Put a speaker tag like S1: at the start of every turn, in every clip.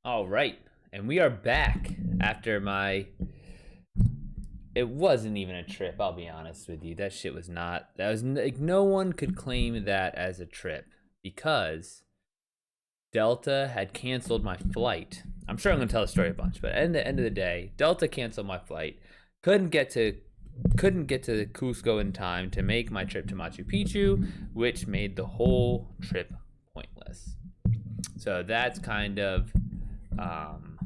S1: All right, and we are back after my. It wasn't even a trip. I'll be honest with you. That shit was not. That was like no one could claim that as a trip because Delta had canceled my flight. I'm sure I'm going to tell the story a bunch, but at the end of the day, Delta canceled my flight. Couldn't get to Cusco in time to make my trip to Machu Picchu, which made the whole trip pointless. So that's um,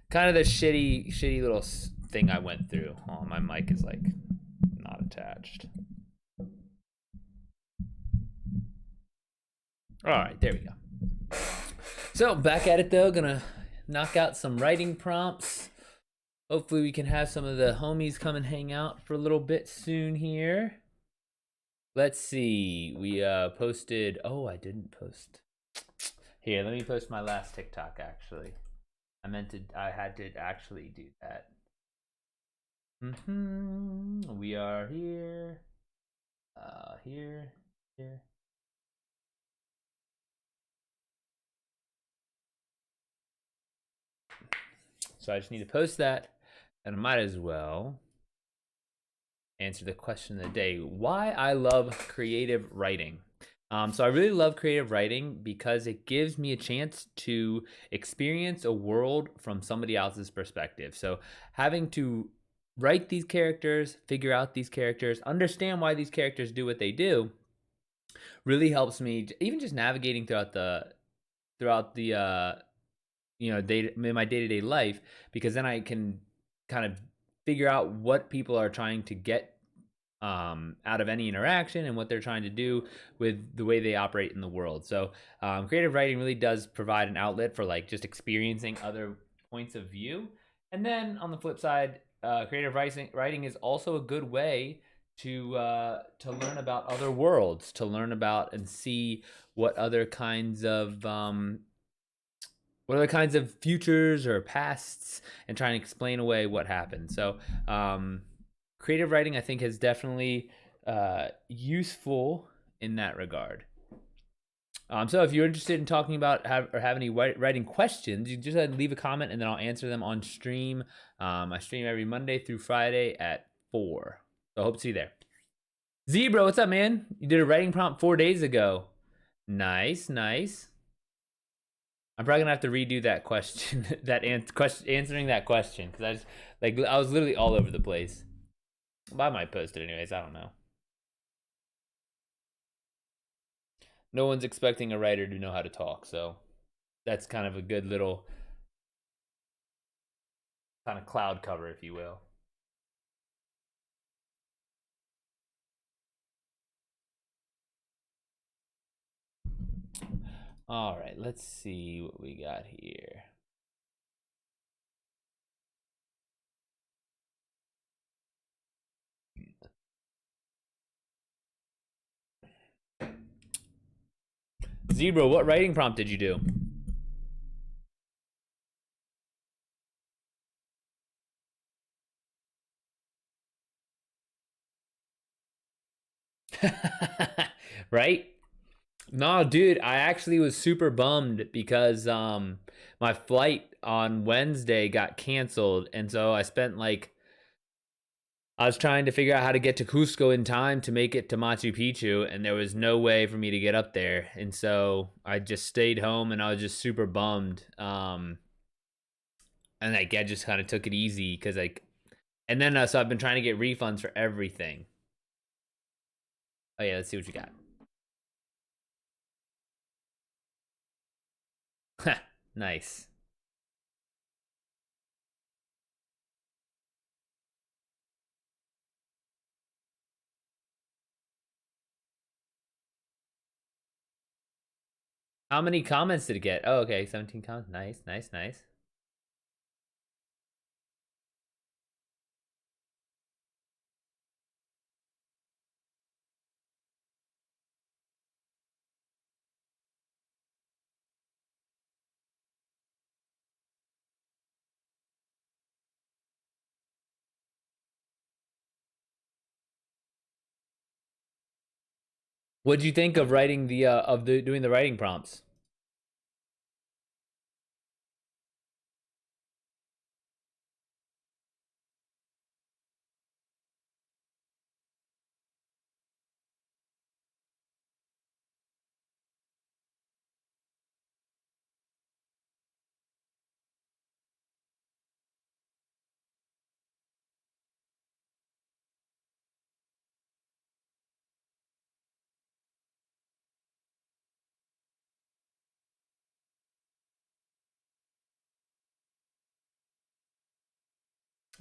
S1: kind of the shitty little thing I went through. Oh, my mic is like not attached. All right, there we go. So back at it though, gonna knock out some writing prompts. Hopefully we can have some of the homies come and hang out for a little bit soon here. Let's see. We posted. Oh, I didn't post. Here, let me post my last TikTok. Actually, I had to actually do that. We are here. Here. So I just need to post that, and I might as well answer the question of the day: why I love creative writing. So I really love creative writing because it gives me a chance to experience a world from somebody else's perspective. So having to write these characters, figure out these characters, understand why these characters do what they do, really helps me. Even just navigating throughout the in my day-to-day life, because then I can kind of figure out what people are trying to get out of any interaction and what they're trying to do with the way they operate in the world. So creative writing really does provide an outlet for like just experiencing other points of view. And then on the flip side, creative writing is also a good way to learn about other worlds, to learn about and see what other kinds of futures or pasts, and try and explain away what happened. So creative writing, I think, is definitely useful in that regard. So if you're interested in talking about or have any writing questions, you just leave a comment and then I'll answer them on stream. I stream every Monday through Friday at 4. So I hope to see you there. Zebra, what's up, man? You did a writing prompt 4 days ago. Nice. I'm probably gonna have to redo that question, answering that question, because I was literally all over the place. But I might post it anyways. I don't know. No one's expecting a writer to know how to talk, so that's kind of a good little kind of cloud cover, if you will. All right, let's see what we got here. Zebra, what writing prompt did you do? Right? No, dude, I actually was super bummed because my flight on Wednesday got canceled, and so I was trying to figure out how to get to Cusco in time to make it to Machu Picchu, and there was no way for me to get up there. And so I just stayed home, and I was just super bummed. And like I just kind of took it easy because and then so I've been trying to get refunds for everything. Oh yeah, let's see what you got. Nice. How many comments did it get? Oh, okay, 17 comments. Nice. What'd you think of writing the doing the writing prompts?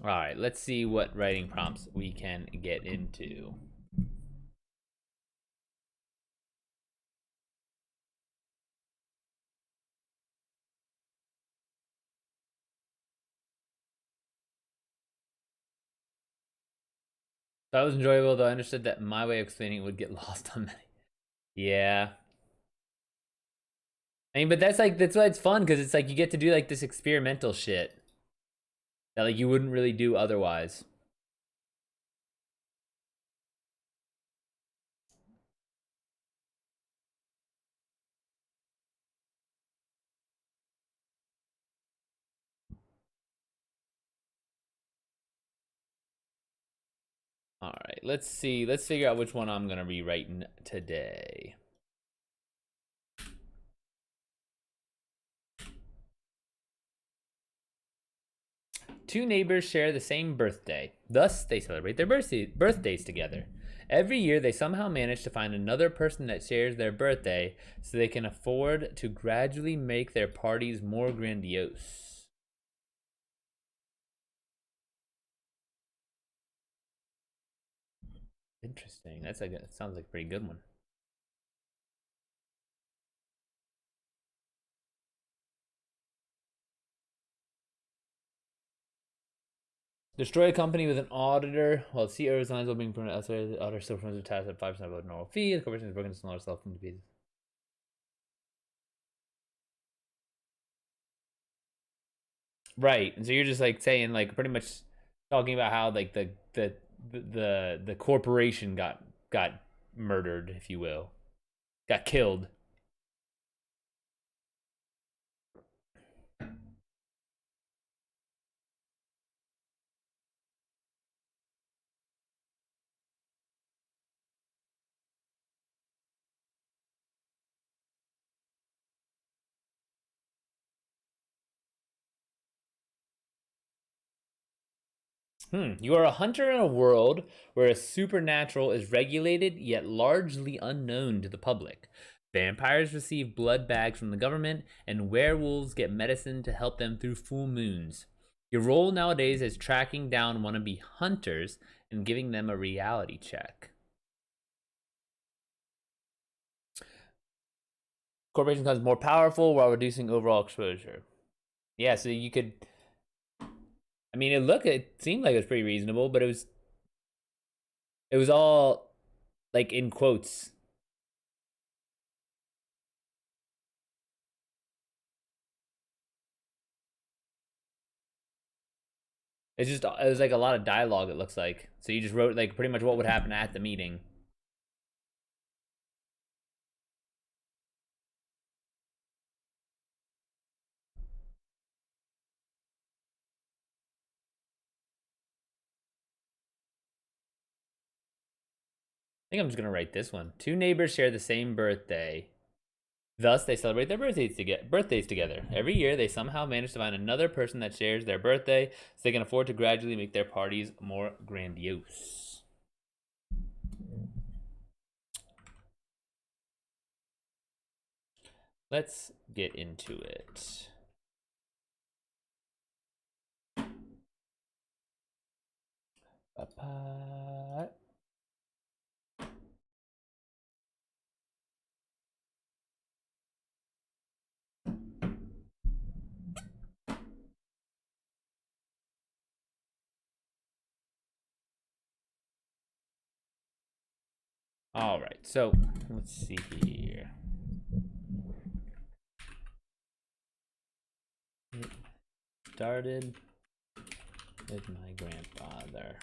S1: All right, let's see what writing prompts we can get into. That was enjoyable, though I understood that my way of explaining it would get lost on many. Yeah. I mean, but that's why it's fun, because it's like you get to do like this experimental shit that like you wouldn't really do otherwise. All right, let's see. Let's figure out which one I'm gonna be writing today. Two neighbors share the same birthday. Thus, they celebrate their birthdays together. Every year, they somehow manage to find another person that shares their birthday so they can afford to gradually make their parties more grandiose. Interesting. That sounds like a pretty good one. Destroy a company with an auditor while the CEO resigns while being promoted elsewhere. The auditor still performs the task at 5% above the normal fee. The corporation is broken into smaller self into pieces. Right. And so you're just like saying like pretty much talking about how like the corporation got murdered, if you will. Got killed. You are a hunter in a world where a supernatural is regulated yet largely unknown to the public. Vampires receive blood bags from the government, and werewolves get medicine to help them through full moons. Your role nowadays is tracking down wannabe hunters and giving them a reality check. Corporation becomes more powerful while reducing overall exposure. Yeah, so you could. I mean, it seemed like it was pretty reasonable, but it was all like in quotes. It was like a lot of dialogue. It looks like so you just wrote like pretty much what would happen at the meeting. I think I'm just gonna write this one. Two neighbors share the same birthday. Thus, they celebrate their birthdays together. Every year, they somehow manage to find another person that shares their birthday so they can afford to gradually make their parties more grandiose. Let's get into it. Ba-ba. All right, so let's see here. It started with my grandfather.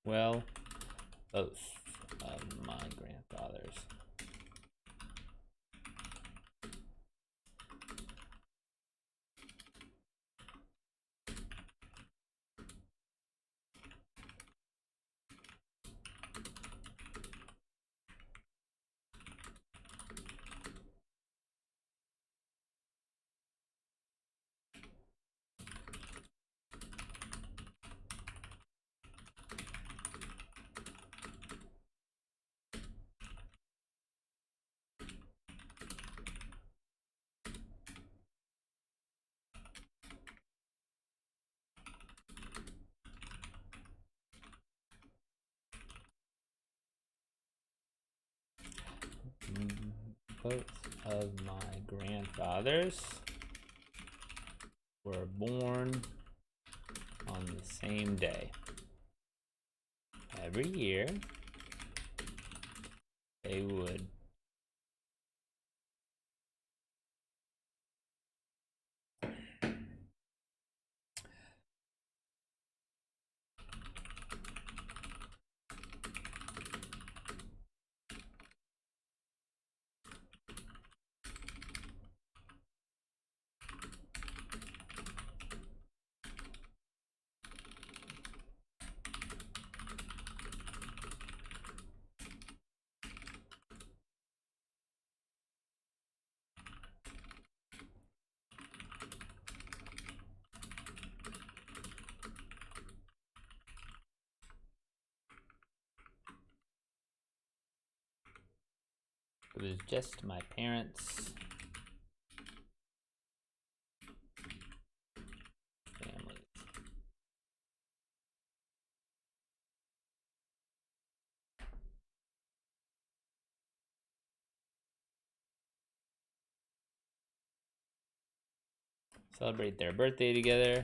S1: Well, both of my grandfathers. Both of my grandfathers were born on the same day. Every year, they would it was just my parents' families. Celebrate their birthday together.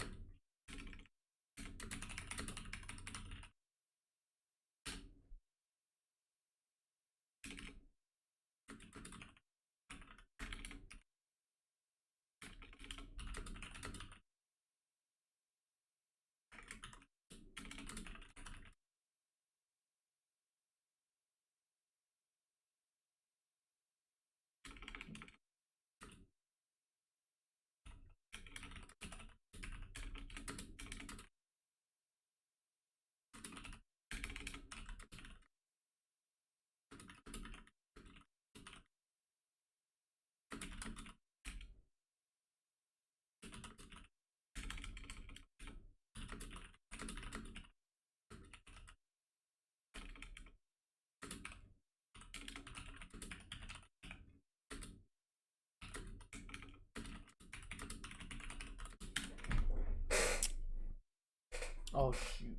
S1: Oh shoot.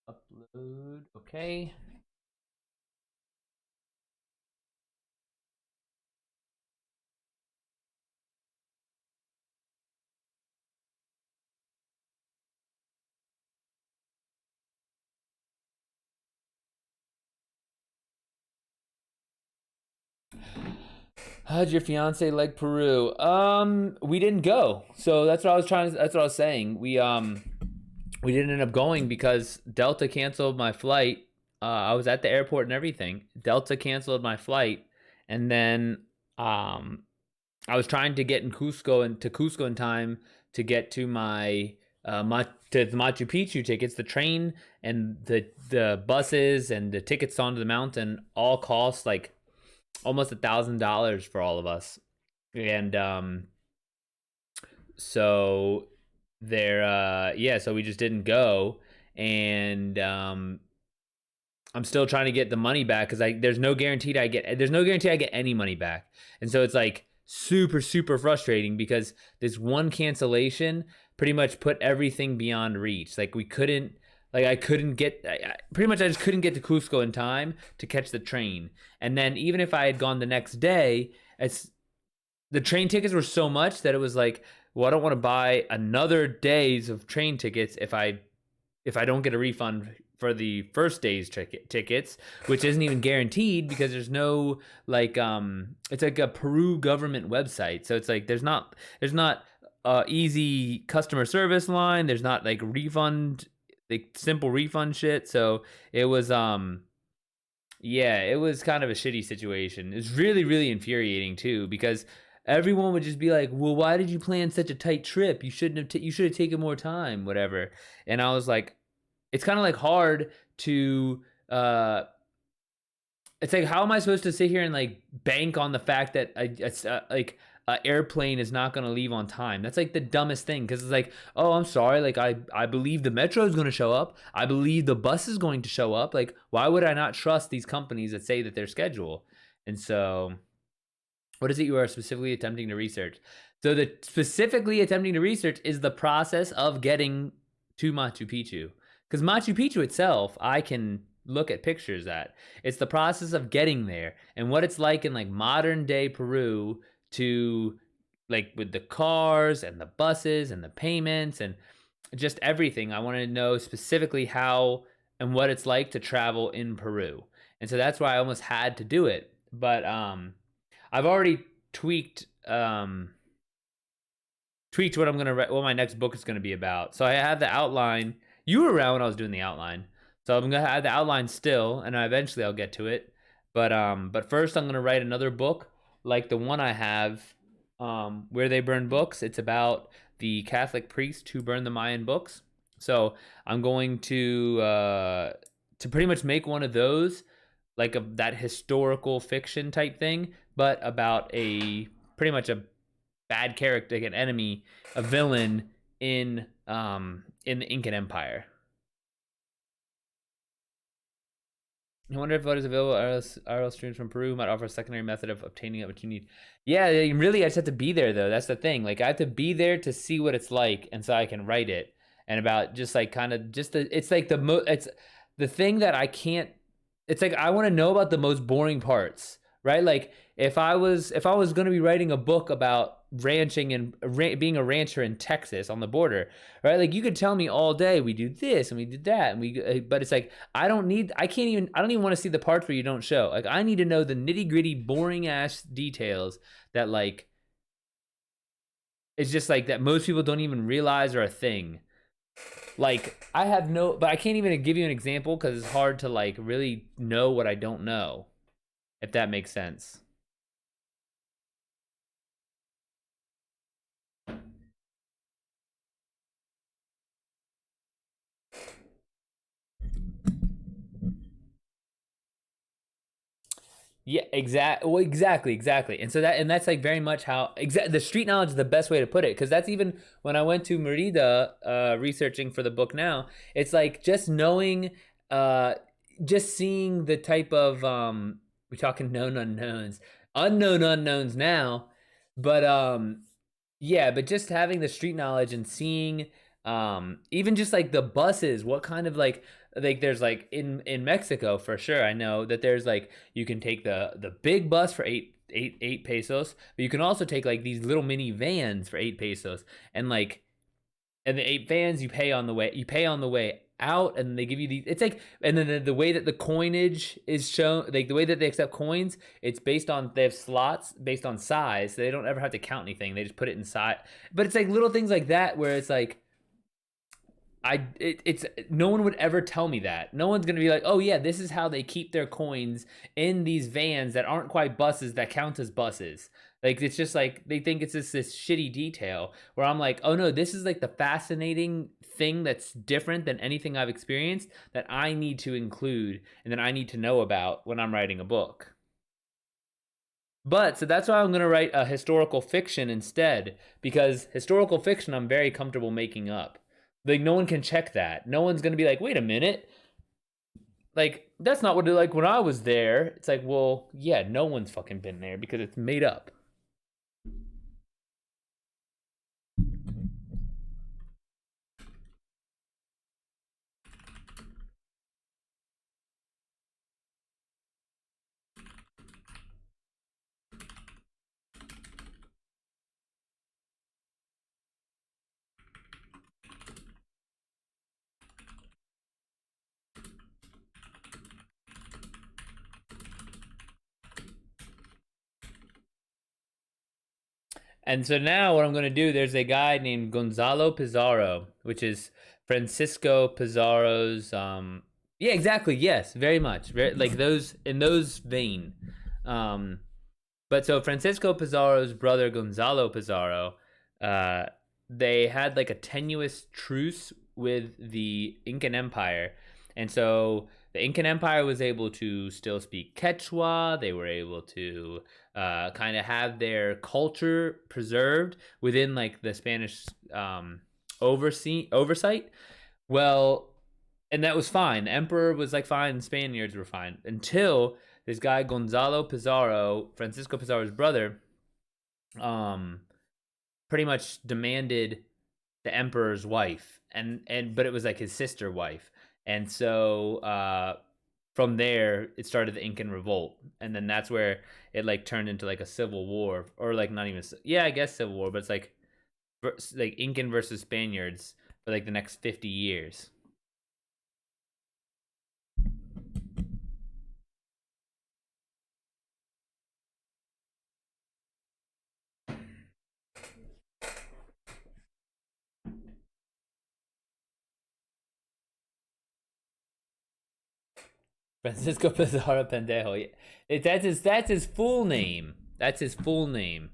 S1: Upload. Okay. How'd your fiance like Peru? We didn't go. So that's what I was trying to that's what I was saying. We didn't end up going because Delta canceled my flight. I was at the airport and everything. Delta canceled my flight, and then I was trying to get in Cusco and to Cusco in time to get to my to the Machu Picchu tickets. The train and the buses and the tickets onto the mountain all cost like almost $1,000 for all of us, and so there yeah, so we just didn't go, and I'm still trying to get the money back because there's no guarantee I get any money back, and so it's like super frustrating because this one cancellation pretty much put everything beyond reach. Like we couldn't. Like I couldn't get, pretty much I just couldn't get to Cusco in time to catch the train. And then even if I had gone the next day, the train tickets were so much that it was like, well, I don't want to buy another days of train tickets if I don't get a refund for the first day's tickets, which isn't even guaranteed because there's no like it's like a Peru government website, so it's like there's not easy customer service line. There's not like refund, like simple refund shit. So it was yeah, it was kind of a shitty situation. It's really infuriating too because everyone would just be like, "Well, why did you plan such a tight trip? You shouldn't have. You should have taken more time, whatever." And I was like, it's kind of like hard to. It's like, how am I supposed to sit here and like bank on the fact that like an airplane is not going to leave on time? That's like the dumbest thing because it's like, oh, I'm sorry, like I believe the metro is going to show up. I believe the bus is going to show up. Like, why would I not trust these companies that say that their schedule? And so, what is it you are specifically attempting to research? So the specifically attempting to research is the process of getting to Machu Picchu. Because Machu Picchu itself, I can look at pictures at. It's the process of getting there and what it's like in like modern day Peru to like with the cars and the buses and the payments and just everything. I want to know specifically how and what it's like to travel in Peru. And so that's why I almost had to do it. But I've already tweaked what I'm gonna what my next book is gonna be about. So I have the outline. You were around when I was doing the outline, so I'm gonna have the outline still, and eventually I'll get to it. But first I'm gonna write another book like the one I have, where they burn books. It's about the Catholic priest who burned the Mayan books. So I'm going to pretty much make one of those, like that historical fiction type thing, but about a pretty much a bad character, like an enemy, a villain in the Incan Empire. I wonder if what is available RL streams from Peru might offer a secondary method of obtaining what you need. Yeah, really, I just have to be there though. That's the thing. Like I have to be there to see what it's like, and so I can write it. And about just like kind of just the it's like it's the thing that I can't. It's like I want to know about the most boring parts, right? Like if I was going to be writing a book about ranching and being a rancher in Texas on the border, right? Like you could tell me all day we do this and we did that and but it's like I don't even want to see the parts where you don't show. Like I need to know the nitty-gritty boring ass details that like it's just like that most people don't even realize are a thing. Like but I can't even give you an example because it's hard to like really know what I don't know, if that makes sense. Yeah, well, exactly. And so that's like very much how the street knowledge is the best way to put it, because that's even when I went to Merida researching for the book. Now it's like just knowing, just seeing the type of we're talking known unknowns, unknown unknowns now, but yeah, but just having the street knowledge and seeing even just like the buses, what kind of like there's like in Mexico for sure. I know that there's like you can take the big bus for eight pesos, but you can also take like these little mini vans for 8 pesos, and like and the 8 vans you pay on the way out, and they give you these. It's like, and then the way that the coinage is shown, like the way that they accept coins, it's based on, they have slots based on size, so they don't ever have to count anything, they just put it inside. But it's like little things like that where it's like it's no one would ever tell me that. No one's gonna be like, oh yeah, this is how they keep their coins in these vans that aren't quite buses that count as buses. Like it's just like they think it's just this shitty detail where I'm like, oh no, this is like the fascinating thing that's different than anything I've experienced that I need to include and that I need to know about when I'm writing a book. But so that's why I'm gonna write a historical fiction instead, because historical fiction I'm very comfortable making up. Like no one can check that. No one's gonna be like, wait a minute, like that's not what it like when I was there. It's like, well, yeah, no one's fucking been there because it's made up. And so now what I'm going to do, there's a guy named Gonzalo Pizarro, which is Francisco Pizarro's yeah, exactly. Yes, very much. Very, like those in those vein. Um but so Francisco Pizarro's brother Gonzalo Pizarro, uh they had like a tenuous truce with the Incan Empire. And so the Incan Empire was able to still speak Quechua. They were able to kind of have their culture preserved within like the Spanish oversight. Well, and that was fine. The emperor was like fine, and Spaniards were fine until this guy Gonzalo Pizarro, Francisco Pizarro's brother, um, pretty much demanded the emperor's wife, and but it was like his sister wife, and so from there it started the Incan Revolt, and then that's where it like turned into like a civil war, or like not even I guess civil war, but it's like Incan versus Spaniards for like the next 50 years. Francisco Pizarro Pendejo. That's his full name. That's his full name.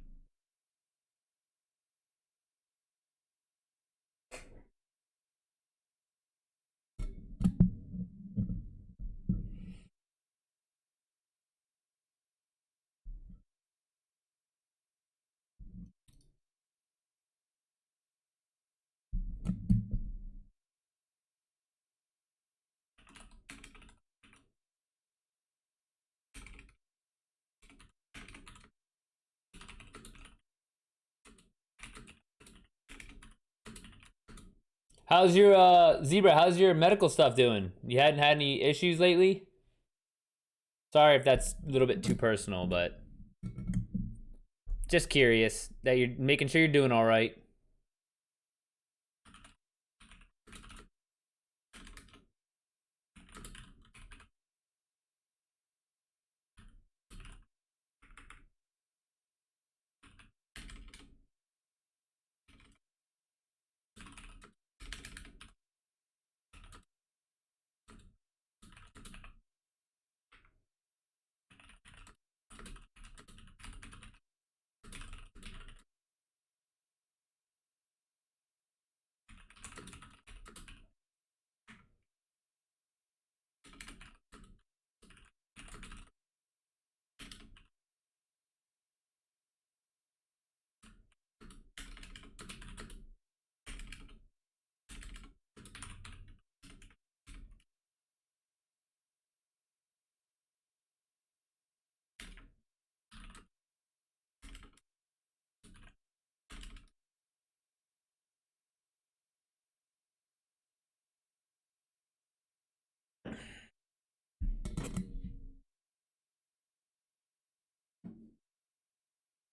S1: How's your Zebra? How's your medical stuff doing? You hadn't had any issues lately? Sorry if that's a little bit too personal, but just curious that you're making sure you're doing all right.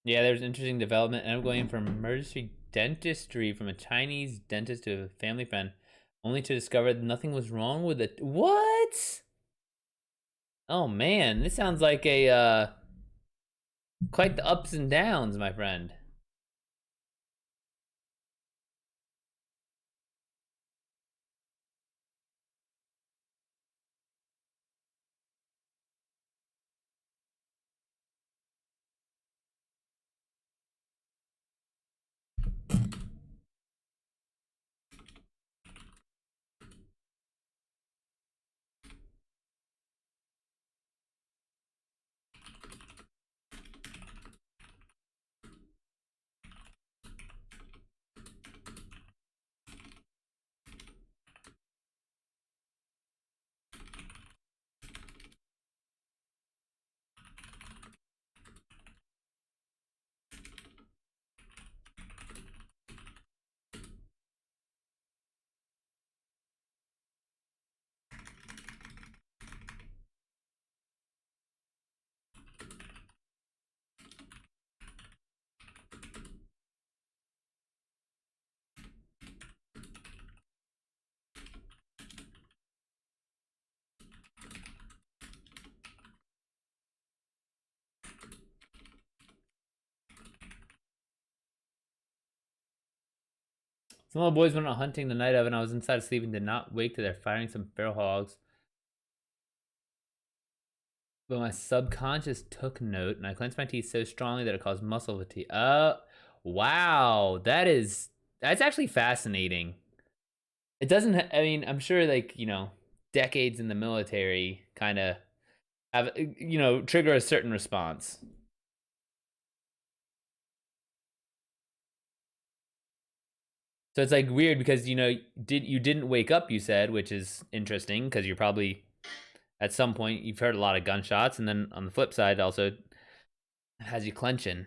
S1: Yeah, there's interesting development, and I'm going from emergency dentistry from a Chinese dentist to a family friend, only to discover that nothing was wrong with it. What? Oh man, this sounds like a quite the ups and downs, my friend. Some little boys went out hunting the night of, and I was inside sleeping, did not wake till they're firing some feral hogs. But my subconscious took note, and I clenched my teeth so strongly that it caused muscle fatigue. Wow, that's actually fascinating. It doesn't. I mean, I'm sure, like, decades in the military kind of have, trigger a certain response. So it's like weird because you didn't wake up, you said, which is interesting because you're probably at some point you've heard a lot of gunshots, and then on the flip side also it has you clenching.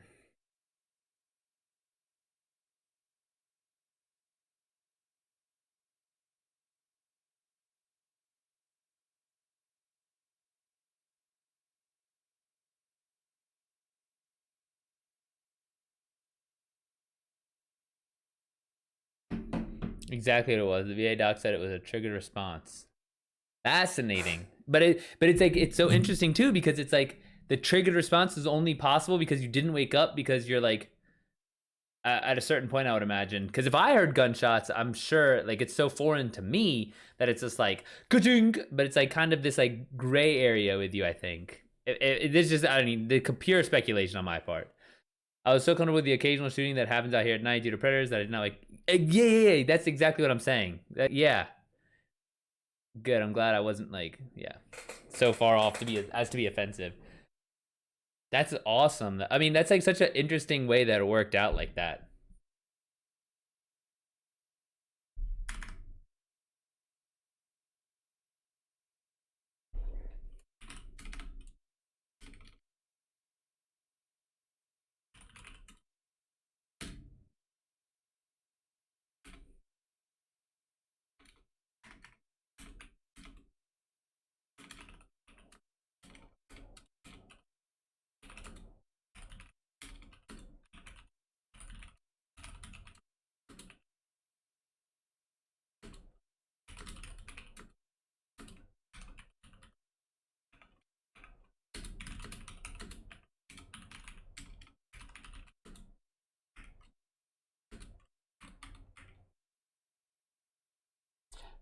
S1: Exactly what it was. The VA doc said it was a triggered response. Fascinating. But it's like it's so interesting too because it's like the triggered response is only possible because you didn't wake up because you're like at a certain point I would imagine because if I heard gunshots I'm sure like it's so foreign to me that it's just like ka-ching, but it's like kind of this like gray area with you I think this is just I mean the pure speculation on my part. I was so comfortable with the occasional shooting that happens out here at night due to predators that I did not like yeah, that's exactly what I'm saying. Yeah, good. I'm glad I wasn't like yeah so far off to be offensive. That's awesome. I mean, that's like such an interesting way that it worked out like that.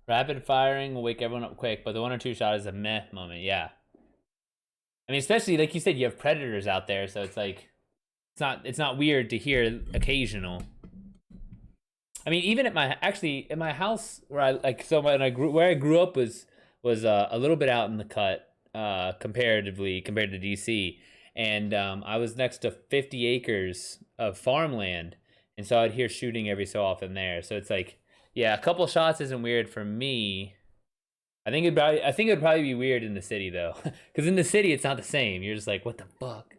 S1: Rapid firing will wake everyone up quick, but the one or two shot is a meh moment. Yeah, I mean, especially like you said, you have predators out there, so it's like it's not weird to hear occasional. I mean, even at my house where I like so when I grew where I grew up was a little bit out in the cut comparatively compared to DC, and I was next to 50 acres of farmland, and so I'd hear shooting every so often there. So it's like, yeah, a couple shots isn't weird for me. I think it'd probably be weird in the city though, because in the city it's not the same. You're just like, what the fuck?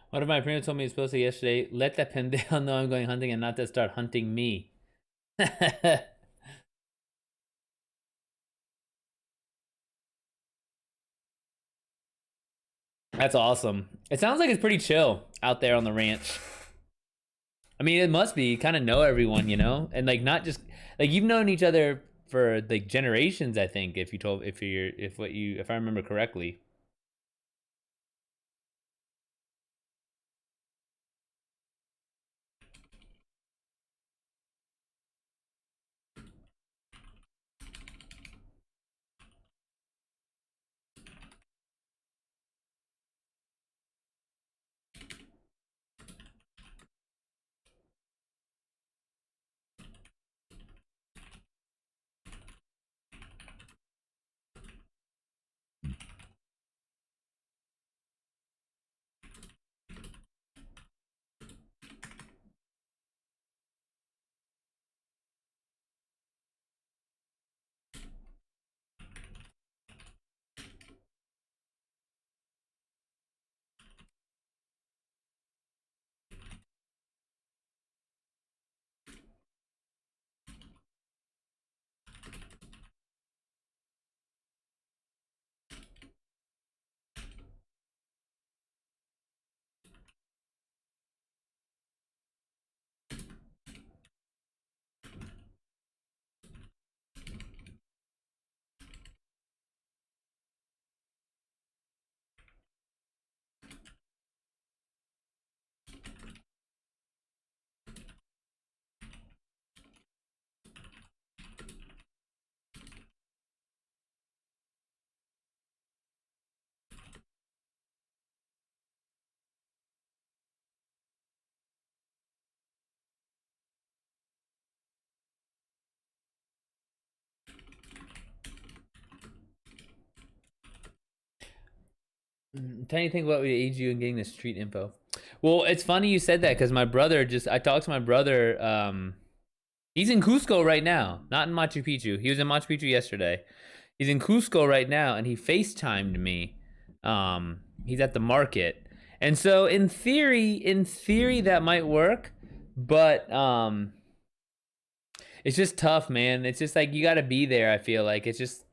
S1: One of my parents told me supposed to yesterday, let that pendejo know I'm going hunting and not to start hunting me. That's awesome. It sounds like it's pretty chill out there on the ranch. I mean, it must be. You kind of know everyone, you know, and like not just like you've known each other for like generations. I think if I remember correctly. Tell you think what would aid you in getting the street info. Well, it's funny you said that because my brother I talked to my brother. He's in Cusco right now, not in Machu Picchu. He was in Machu Picchu yesterday. He's in Cusco right now, and he FaceTimed me. He's at the market, and so in theory, that might work, but it's just tough, man. It's just like you got to be there. I feel like it's just,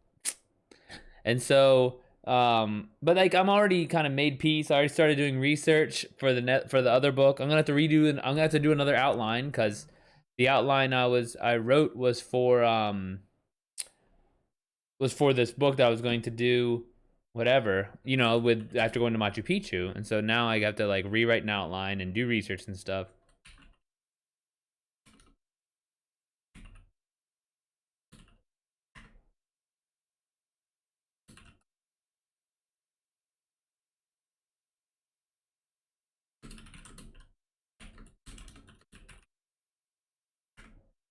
S1: and so, but like I'm already kind of made peace. I already started doing research for the other book. I'm gonna have to I'm gonna have to do another outline because the outline I wrote was for this book that I was going to do whatever, with after going to Machu Picchu. And so now I have to like rewrite an outline and do research and stuff.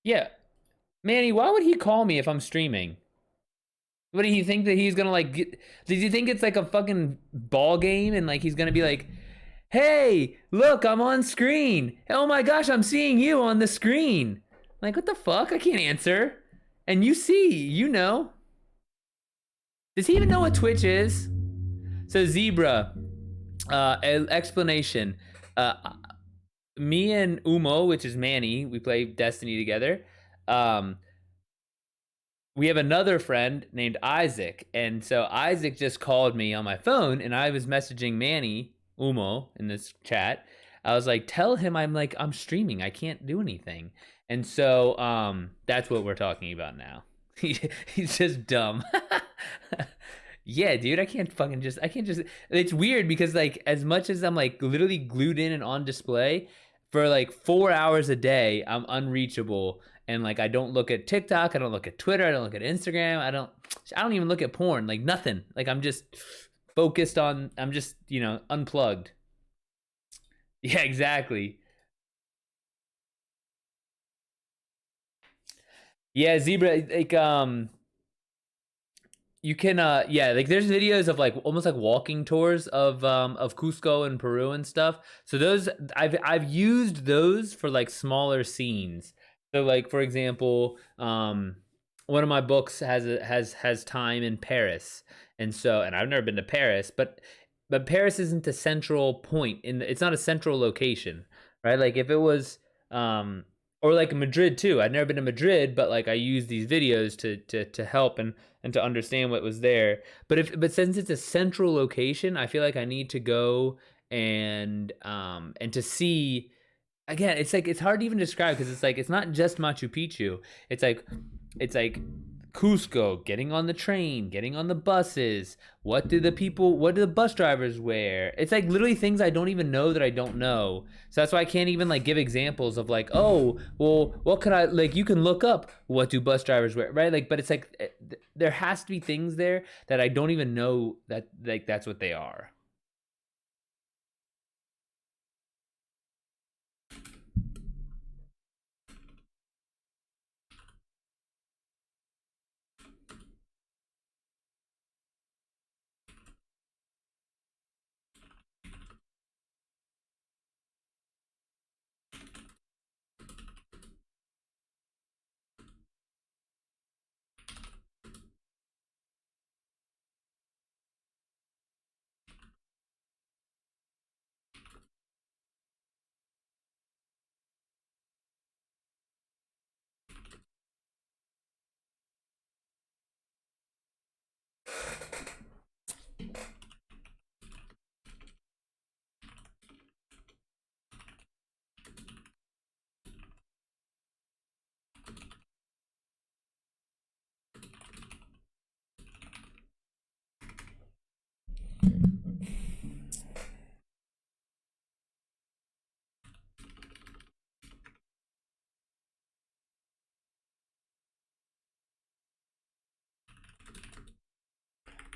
S1: Yeah. Manny, why would he call me if I'm streaming? What do you think that he's gonna like did you think it's like a fucking ball game and like he's gonna be like, hey, look, I'm on screen. Oh my gosh, I'm seeing you on the screen. Like, what the fuck? I can't answer. And you see, Does he even know what Twitch is? So Zebra, explanation. Me and Umo, which is Manny, we play Destiny together. Um, we have another friend named Isaac, and so Isaac just called me on my phone, and I was messaging Manny Umo in this chat. I was like, "Tell him I'm streaming. I can't do anything." And so that's what we're talking about now. He's just dumb. Yeah, dude, I can't just it's weird because like as much as I'm like literally glued in and on display for like 4 hours a day, I'm unreachable and like I don't look at TikTok, I don't look at Twitter, I don't look at Instagram, I don't even look at porn, like nothing. Like I'm just, unplugged. Yeah, exactly. Yeah, Zebra like you can yeah, like there's videos of like almost like walking tours of Cusco and Peru and stuff. So those I've used those for like smaller scenes. So like for example, one of my books has time in Paris. And I've never been to Paris, but Paris isn't a central point it's not a central location, right? Like if it was or like Madrid too. I'd never been to Madrid, but like I use these videos to help and to understand what was there. But since it's a central location, I feel like I need to go and to see again. It's like it's hard to even describe because it's like it's not just Machu Picchu. It's like Cusco, getting on the train, getting on the buses. What do the bus drivers wear? It's like literally things I don't even know that I don't know. So that's why I can't even like give examples of like, oh, well, what could I like? You can look up what do bus drivers wear, right? Like, but it's like there has to be things there that I don't even know that like that's what they are.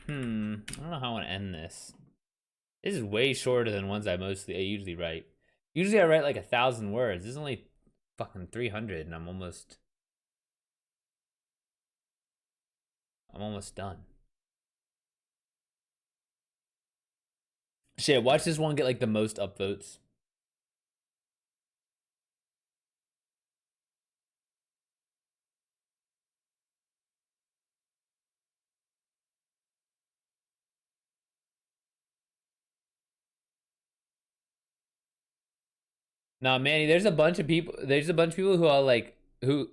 S1: I don't know how I want to end this. This is way shorter than ones I usually write. Usually I write like 1,000 words. This is only fucking 300, and I'm almost done. Shit, watch this one get like the most upvotes. Nah, Manny, there's a bunch of people. There's a bunch of people who are like who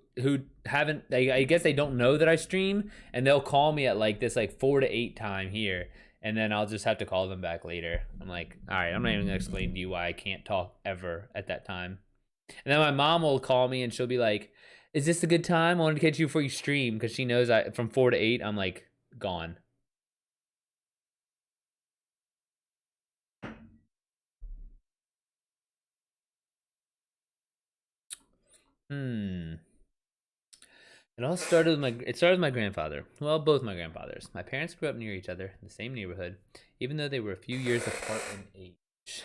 S1: haven't. I guess they don't know that I stream, and they'll call me at like this like 4 to 8 time here, and then I'll just have to call them back later. I'm like, all right, I'm not even gonna explain to you why I can't talk ever at that time. And then my mom will call me and she'll be like, "Is this a good time? I wanted to catch you before you stream," because she knows I from 4 to 8 I'm like gone. Hmm. It started with my grandfather. Well, both my grandfathers. My parents grew up near each other in the same neighborhood, even though they were a few years apart in age.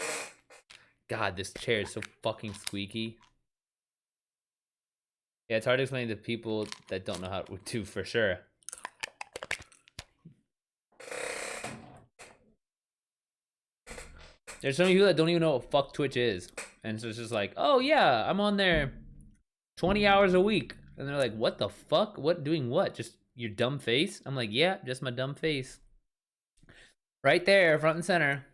S1: God, this chair is so fucking squeaky. Yeah, it's hard to explain to people that don't know how to for sure. There's so many people that don't even know what fuck Twitch is. And so it's just like, oh yeah, I'm on there 20 hours a week. And they're like, what the fuck? What, doing what? Just your dumb face? I'm like, yeah, just my dumb face. Right there, front and center.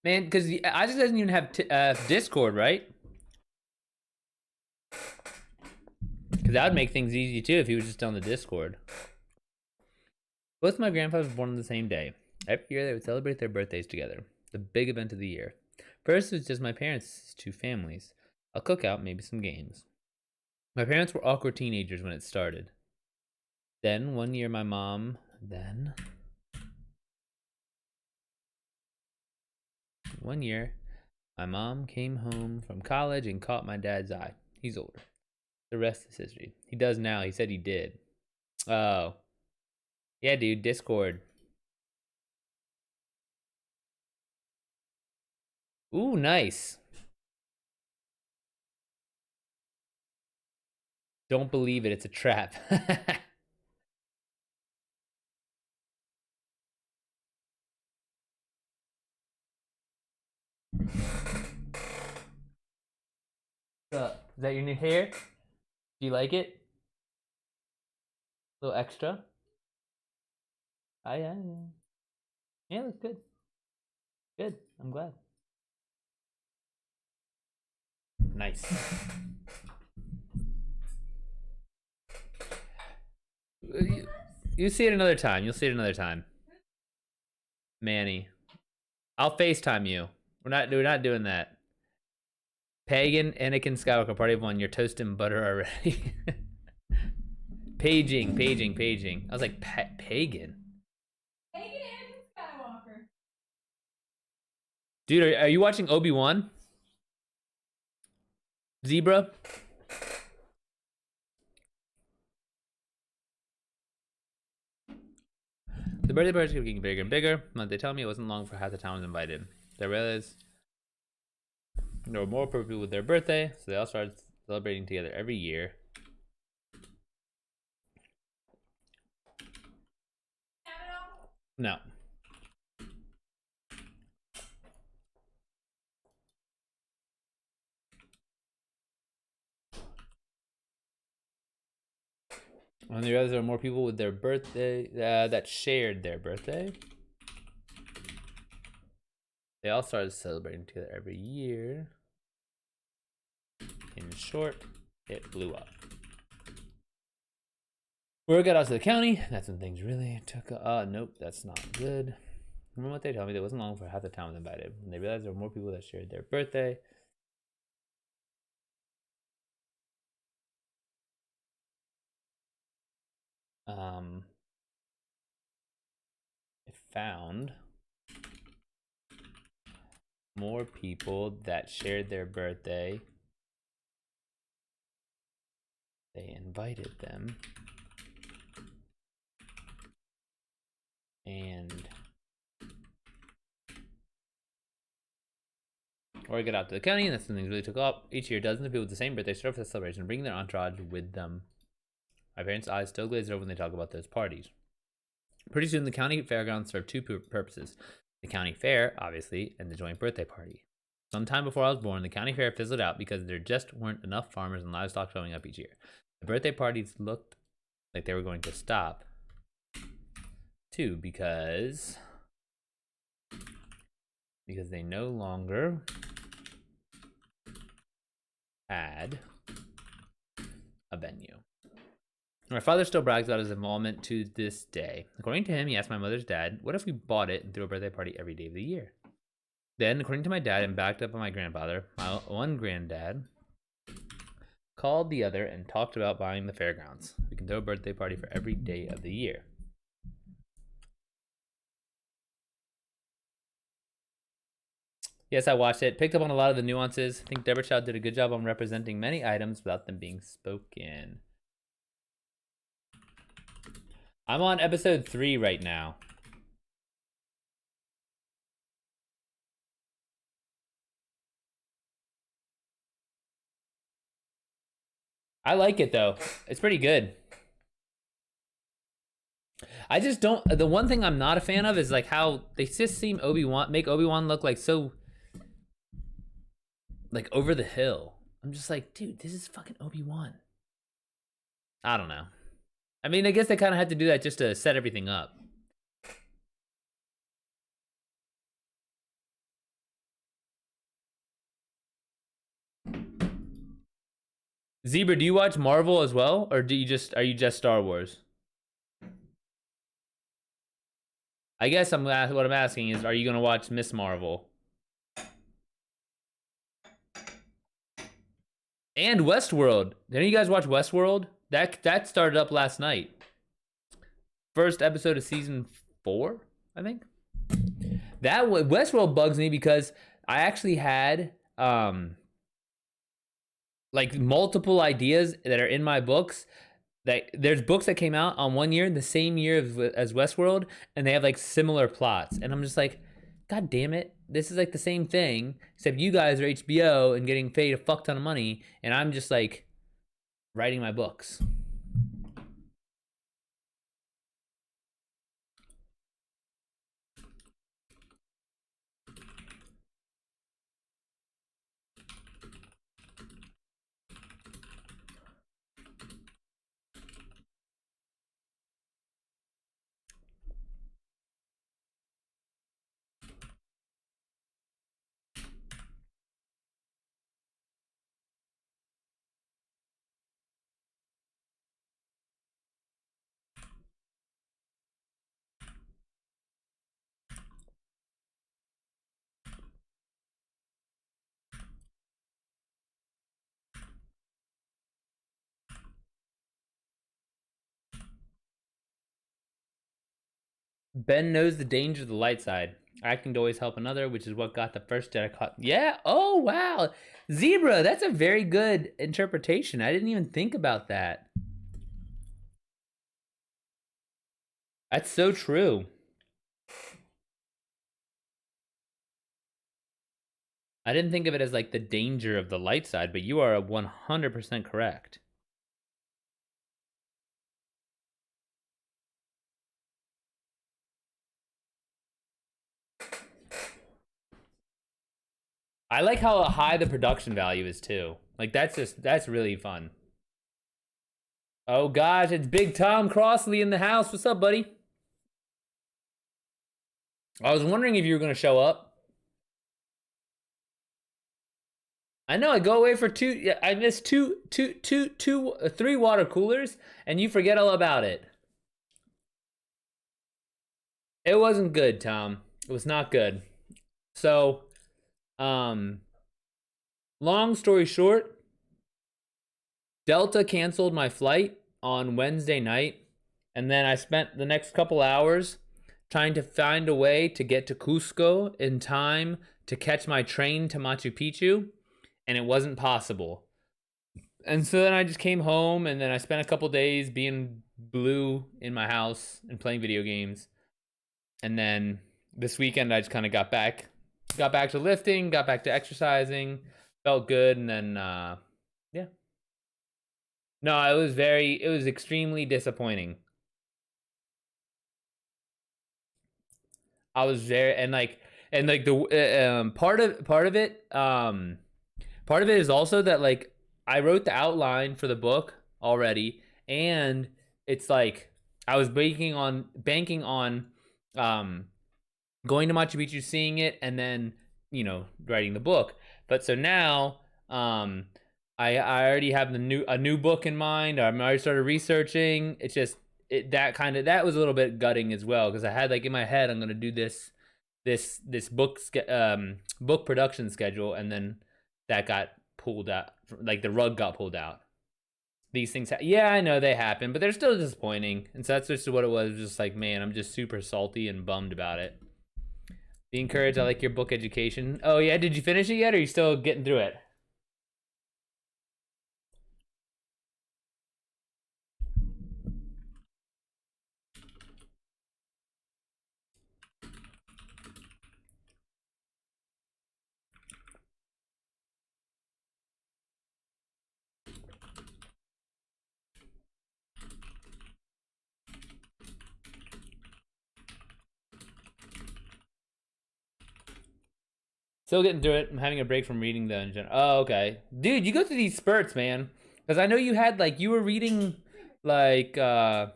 S1: Man, because Isaac doesn't even have Discord, right? Because that would make things easy too if he was just on the Discord. Both my grandfathers were born on the same day. Every year they would celebrate their birthdays together, the big event of the year. First it was just my parents' two families, a cookout, maybe some games. My parents were awkward teenagers when it started. Then one year one year, my mom came home from college and caught my dad's eye. He's older. The rest is history. He does now. He said he did. Oh. Yeah, dude, Discord. Ooh, nice. Don't believe it. It's a trap. What's up? Is that your new hair? Do you like it? A little extra? Oh, yeah, yeah. Yeah, it looks good. Good. I'm glad. Nice. You see it another time. You'll see it another time. Manny. I'll FaceTime you. We're not doing that. Pagan, Anakin Skywalker, party of one. You're toasting butter already. Paging. I was like, Pagan.
S2: Pagan, Anakin Skywalker.
S1: Dude, are you watching Obi-Wan? Zebra? The birthday parties kept getting bigger and bigger. They tell me it wasn't long for half the town was invited. They realized there were more people with their birthday, so they all started celebrating together every year. No. When they realized there were more people with their birthday that shared their birthday, they all started celebrating together every year. In short, it blew up. Word got out to the county. That's when things really took. Nope, that's not good. Remember what they told me? It wasn't long for half the town was invited. When they realized there were more people that shared their birthday, it found more people that shared their birthday. They invited them. And or get out to the county, and that's when things really took off. Each year, dozens of people with the same birthday show up for the celebration, bring their entourage with them. My parents' eyes still glaze over when they talk about those parties. Pretty soon, the county fairgrounds served two purposes. The county fair, obviously, and the joint birthday party. Sometime before I was born, the county fair fizzled out because there just weren't enough farmers and livestock showing up each year. The birthday parties looked like they were going to stop, too, because they no longer had a venue. My father still brags about his involvement to this day. According to him, he asked my mother's dad, what if we bought it and threw a birthday party every day of the year? Then, according to my dad and backed up by my grandfather, my one granddad called the other and talked about buying the fairgrounds. We can throw a birthday party for every day of the year. Yes, I watched it. Picked up on a lot of the nuances. I think Deborah Chow did a good job on representing many items without them being spoken. I'm on episode 3 right now. I like it though. It's pretty good. I just don't. The one thing I'm not a fan of is like how they just seem make Obi-Wan look like so like over the hill. I'm just like, dude, this is fucking Obi-Wan. I don't know. I mean, I guess they kind of had to do that just to set everything up. Zebra, do you watch Marvel as well, or are you just Star Wars? I guess what I'm asking is, are you gonna watch Miss Marvel? And Westworld. Didn't you guys watch Westworld? That started up last night. First episode of season 4, I think. That Westworld bugs me because I actually had like multiple ideas that are in my books. That there's books that came out on one year, the same year as Westworld, and they have like similar plots, and I'm just like, God damn it, this is like the same thing, except you guys are HBO and getting paid a fuck ton of money, and I'm just like writing my books. Ben knows the danger of the light side. Acting to always help another, which is what got the first Jedi caught. Yeah. Oh, wow. Zebra, that's a very good interpretation. I didn't even think about that. That's so true. I didn't think of it as like the danger of the light side, but you are 100% correct. I like how high the production value is too. Like that's really fun. Oh gosh, it's Big Tom Crossley in the house. What's up, buddy? I was wondering if you were gonna show up. I know I go away for I missed 3 water coolers, and you forget all about it. It wasn't good, Tom. It was not good. So, long story short, Delta canceled my flight on Wednesday night, and then I spent the next couple hours trying to find a way to get to Cusco in time to catch my train to Machu Picchu, and it wasn't possible. And so then I just came home, and then I spent a couple days being blue in my house and playing video games. And then this weekend I just kind of got back got back to lifting, got back to exercising, felt good, and then yeah. No, it was extremely disappointing. I was very and like the part of it is also that like I wrote the outline for the book already, and it's like I was banking on um going to Machu Picchu, seeing it, and then writing the book. But so now I already have a new book in mind. I'm already started researching. It's just that was a little bit gutting as well, because I had like in my head I'm gonna do this book production schedule, and then that got pulled out, like the rug got pulled out. These things yeah, I know they happen, but they're still disappointing, and so that's just what it was. Just like, man, I'm just super salty and bummed about it. Be encouraged. I like your book education. Oh yeah, did you finish it yet, or are you still getting through it? Still getting through it. I'm having a break from reading the engine. Oh, okay. Dude, you go through these spurts, man. Because I know you had like you were reading like how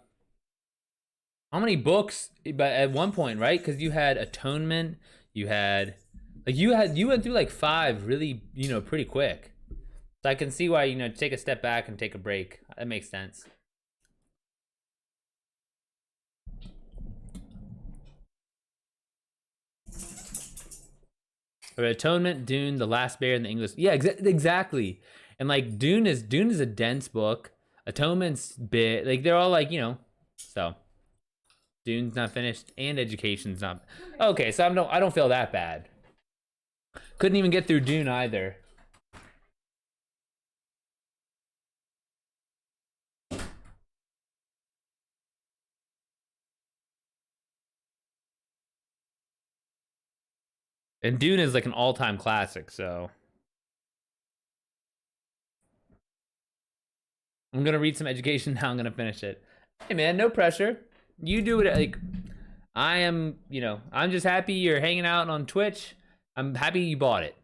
S1: many books but at one point, right? Because you had Atonement, you had you went through like 5 really, pretty quick. So I can see why, take a step back and take a break. That makes sense. Or Atonement, Dune, The Last Bear, and the English. Yeah, exactly. And like Dune is a dense book. Atonement's bit like they're all like so. Dune's not finished, and Education's not. Okay, so I don't feel that bad. Couldn't even get through Dune either. And Dune is like an all-time classic, so I'm gonna read some Education now. I'm gonna finish it. Hey man, no pressure. You do it. Like I am, I'm just happy you're hanging out on Twitch. I'm happy you bought it.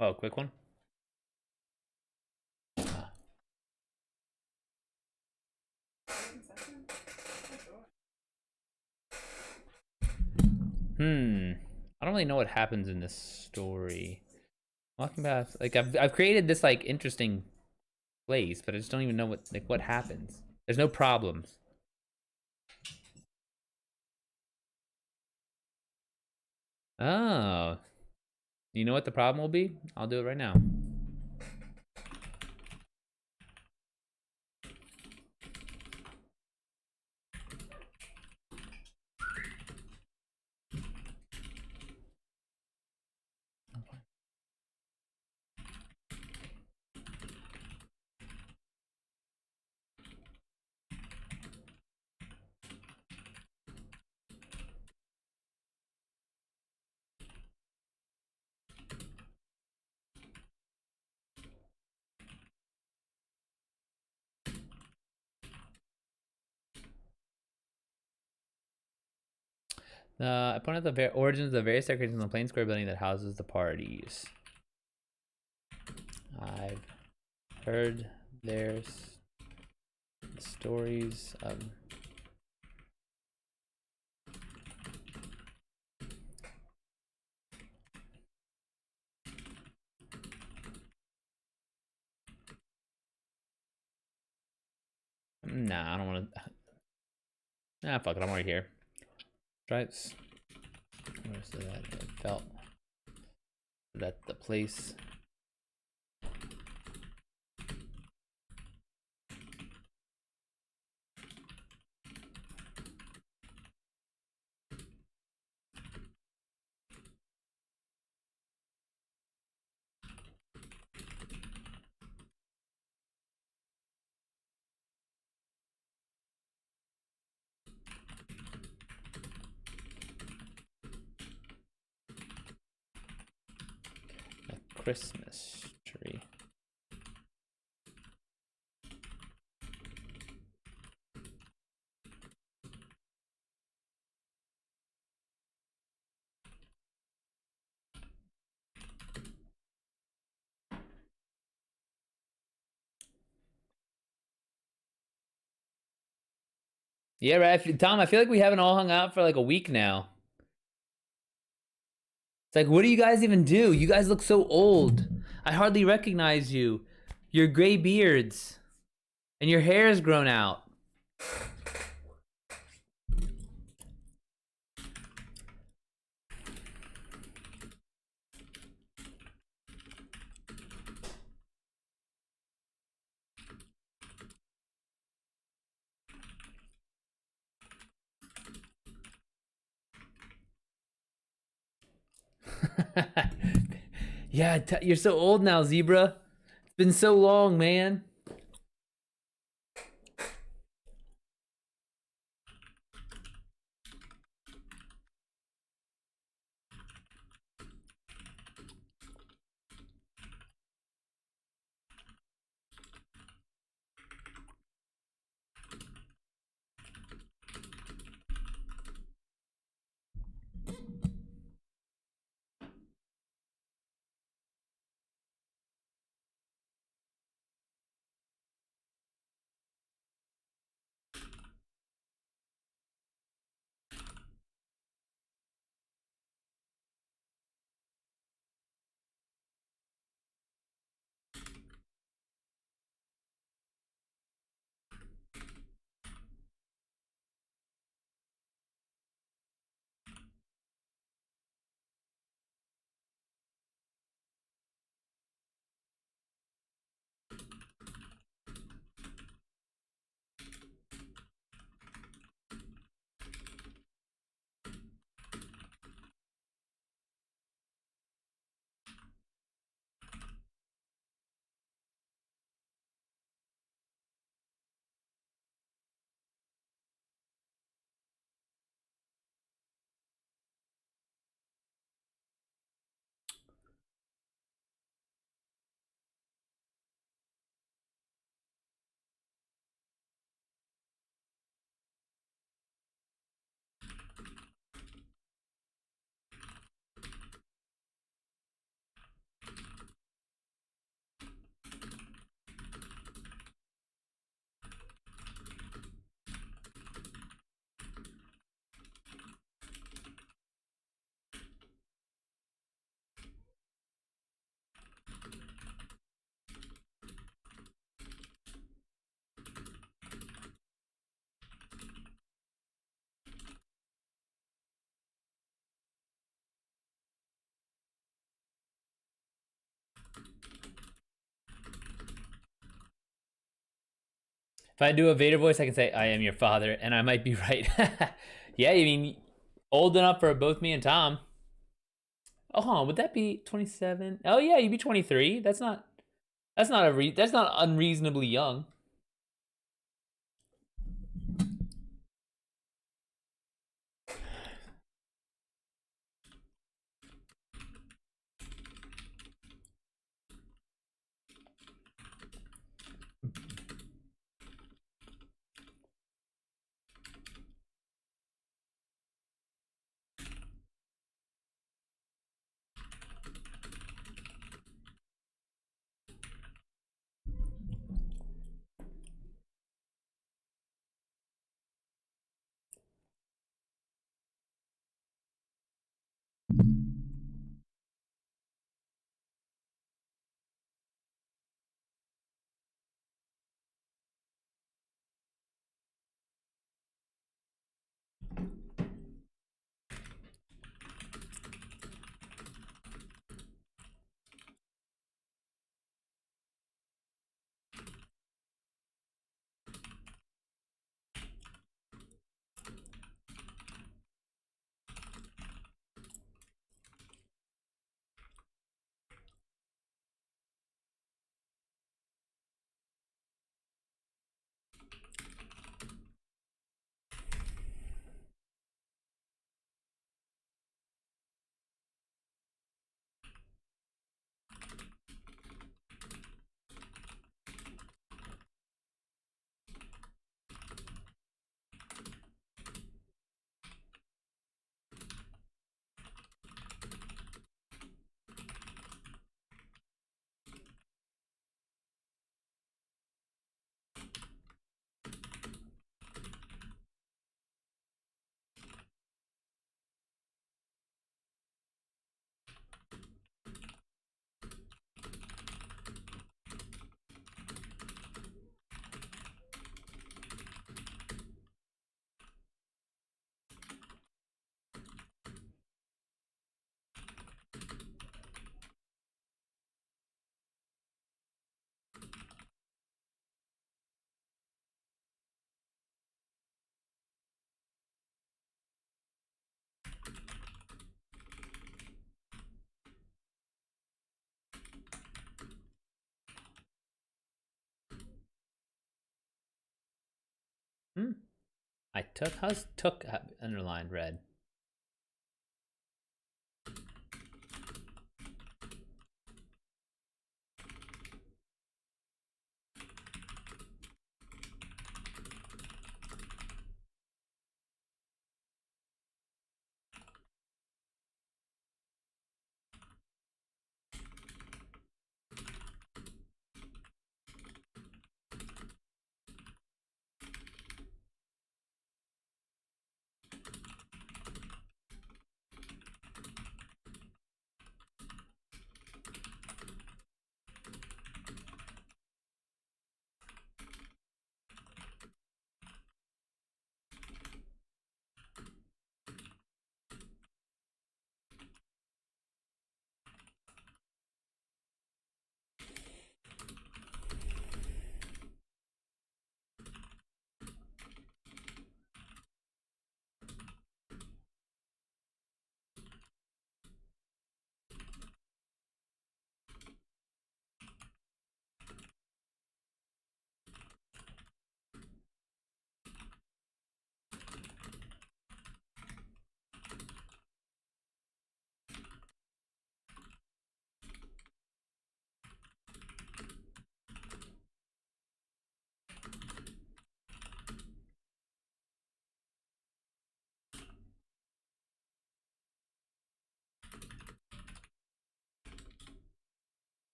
S1: Oh, quick one. Ah. I don't really know what happens in this story. Walking past, like I've created this like interesting place, but I just don't even know what happens. There's no problems. Oh, you know what the problem will be? I'll do it right now. I pointed out the origins of the various decorations in the plain square building that houses the parties. I've heard there's stories of. Nah, I don't want to. Nah, fuck it. I'm already here. Stripes. Where's that? Felt that the place. A Christmas tree. Yeah, right. Tom, I feel like we haven't all hung out for like a week now. It's like, what do you guys even do? You guys look so old. I hardly recognize you. Your gray beards. And your hair is grown out. Yeah, you're so old now, Zebra. It's been so long, man. If I do a Vader voice, I can say, I am your father, and I might be right. Yeah, I mean, old enough for both me and Tom. Oh, hold on, would that be 27? Oh yeah, you'd be 23. That's not unreasonably young. Hmm. How's took underlined red?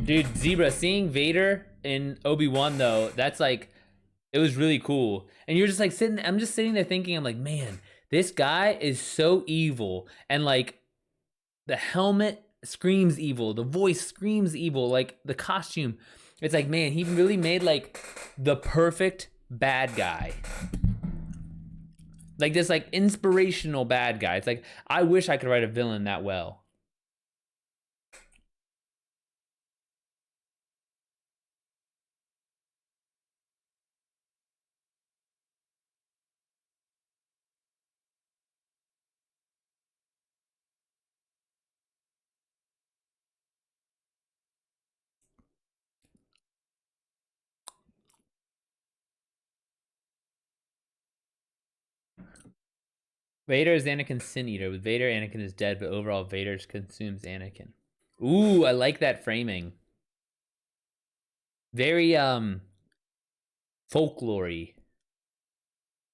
S1: Dude, Zebra, seeing Vader in Obi-Wan though, that's like it was really cool. And you're just like I'm just sitting there thinking, I'm like, man, this guy is so evil. And like the helmet screams evil, the voice screams evil, like the costume. It's like, man, he really made like the perfect bad guy. Like this like inspirational bad guy. It's like I wish I could write a villain that well. Vader is Anakin's sin eater. With Vader, Anakin is dead, but overall, Vader consumes Anakin. Ooh, I like that framing. Very folklory.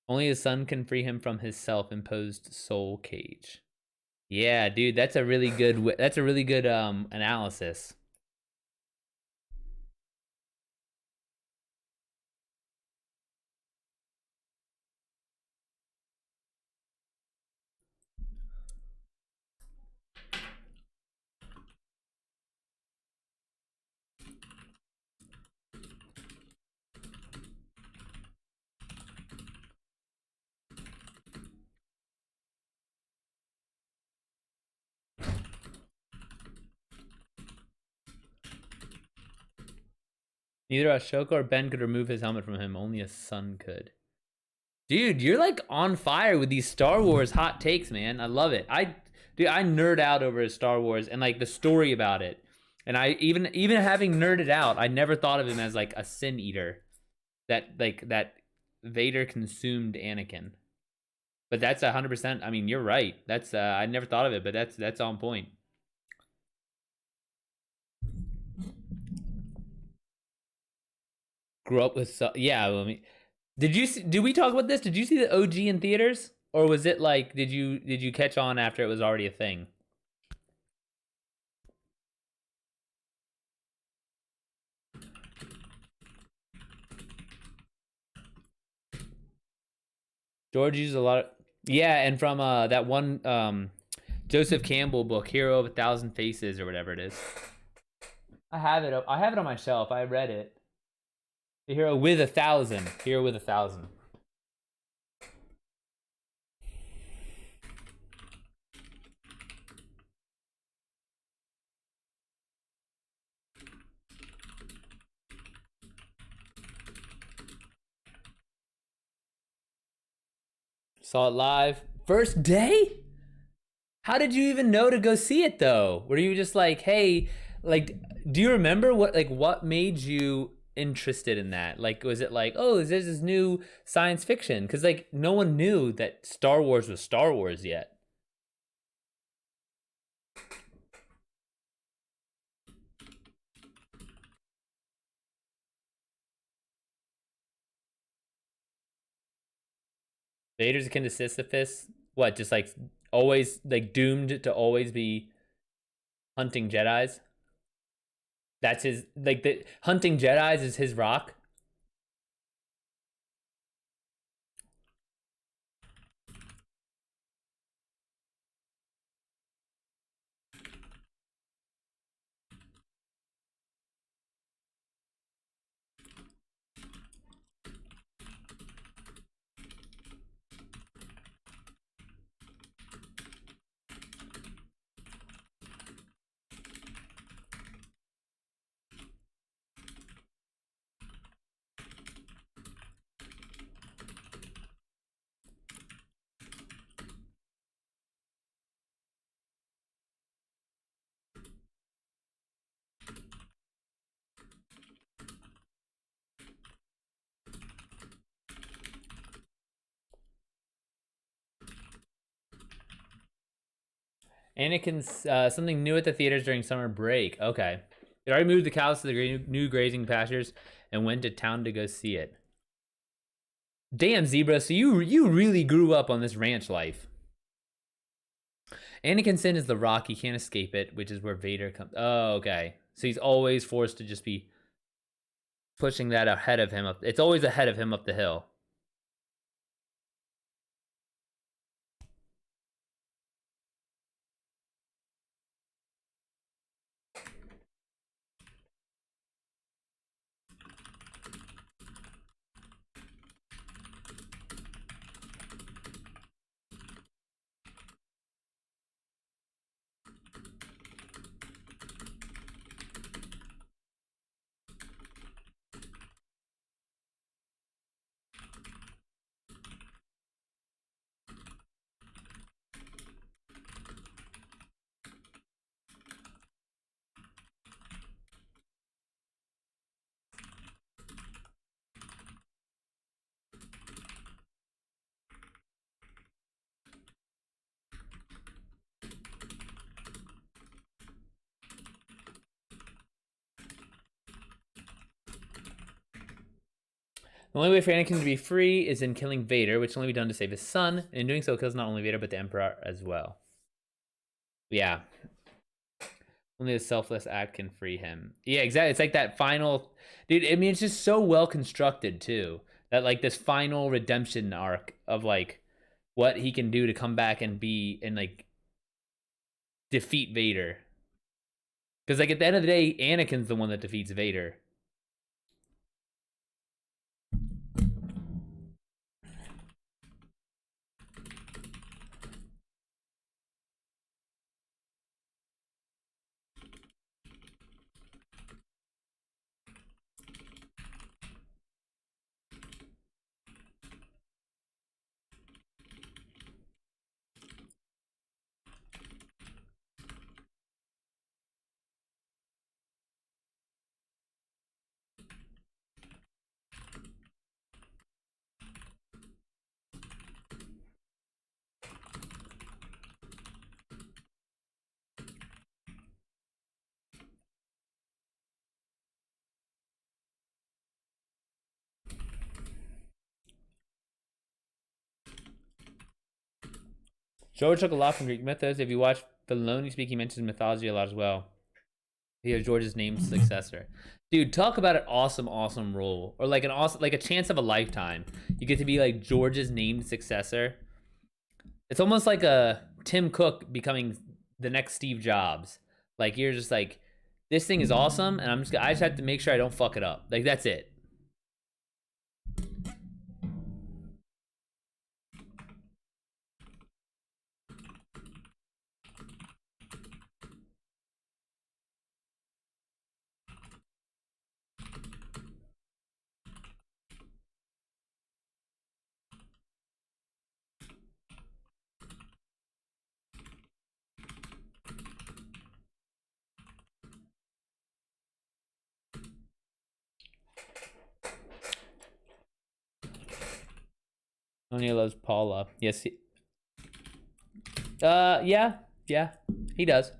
S1: Only his son can free him from his self-imposed soul cage. Yeah, dude, that's a really good. That's a really good analysis. Neither Ashoka or Ben could remove his helmet from him. Only a son could. Dude, you're like on fire with these Star Wars hot takes, man. I love it. Dude, I nerd out over Star Wars and like the story about it. And I even having nerded out, I never thought of him as like a sin eater. That Vader consumed Anakin. But that's 100%. I mean, you're right. That's I never thought of it, but that's on point. Grew up with yeah. I mean, did we talk about this? Did you see the OG in theaters, or was it like did you catch on after it was already a thing? George uses a lot of yeah, and from that one Joseph Campbell book, Hero of a Thousand Faces or whatever it is. I have it. I have it on my shelf. I read it. The Hero with a Thousand. Hero with a Thousand. Saw it live. First day? How did you even know to go see it though? Were you just like, hey, like, do you remember what made you interested in that? Like, was it like, oh, there's this new science fiction? Because like no one knew that Star Wars was Star Wars yet. Vader's akin to Sisyphus. What, just like always like doomed to always be hunting Jedi's? That's his like the hunting Jedi's is his rock. Anakin's something new at the theaters during summer break. Okay. It already moved the cows to the new grazing pastures and went to town to go see it. Damn, Zebra, so you really grew up on this ranch life. Anakin's sin is the rock, he can't escape it, which is where Vader comes. Oh, okay. So he's always forced to just be pushing that ahead of him up. It's always ahead of him up the hill. The only way for Anakin to be free is in killing Vader, which can only be done to save his son. And in doing so, kills not only Vader, but the Emperor as well. Yeah. Only a selfless act can free him. Yeah, exactly. It's like that final... Dude, I mean, it's just so well constructed, too. That, like, this final redemption arc of, like, what he can do to come back and be... And, like, defeat Vader. Because, like, at the end of the day, Anakin's the one that defeats Vader. George took a lot from Greek mythos. If you watch Filoni speak, he mentions mythology a lot as well. He is George's named successor. Dude, talk about an awesome role. Or like an awesome, like a chance of a lifetime. You get to be like George's named successor. It's almost like a Tim Cook becoming the next Steve Jobs. Like you're just like, this thing is awesome, and I just have to make sure I don't fuck it up. Like that's it. Sonya loves Paula. Yes. Yeah, he does.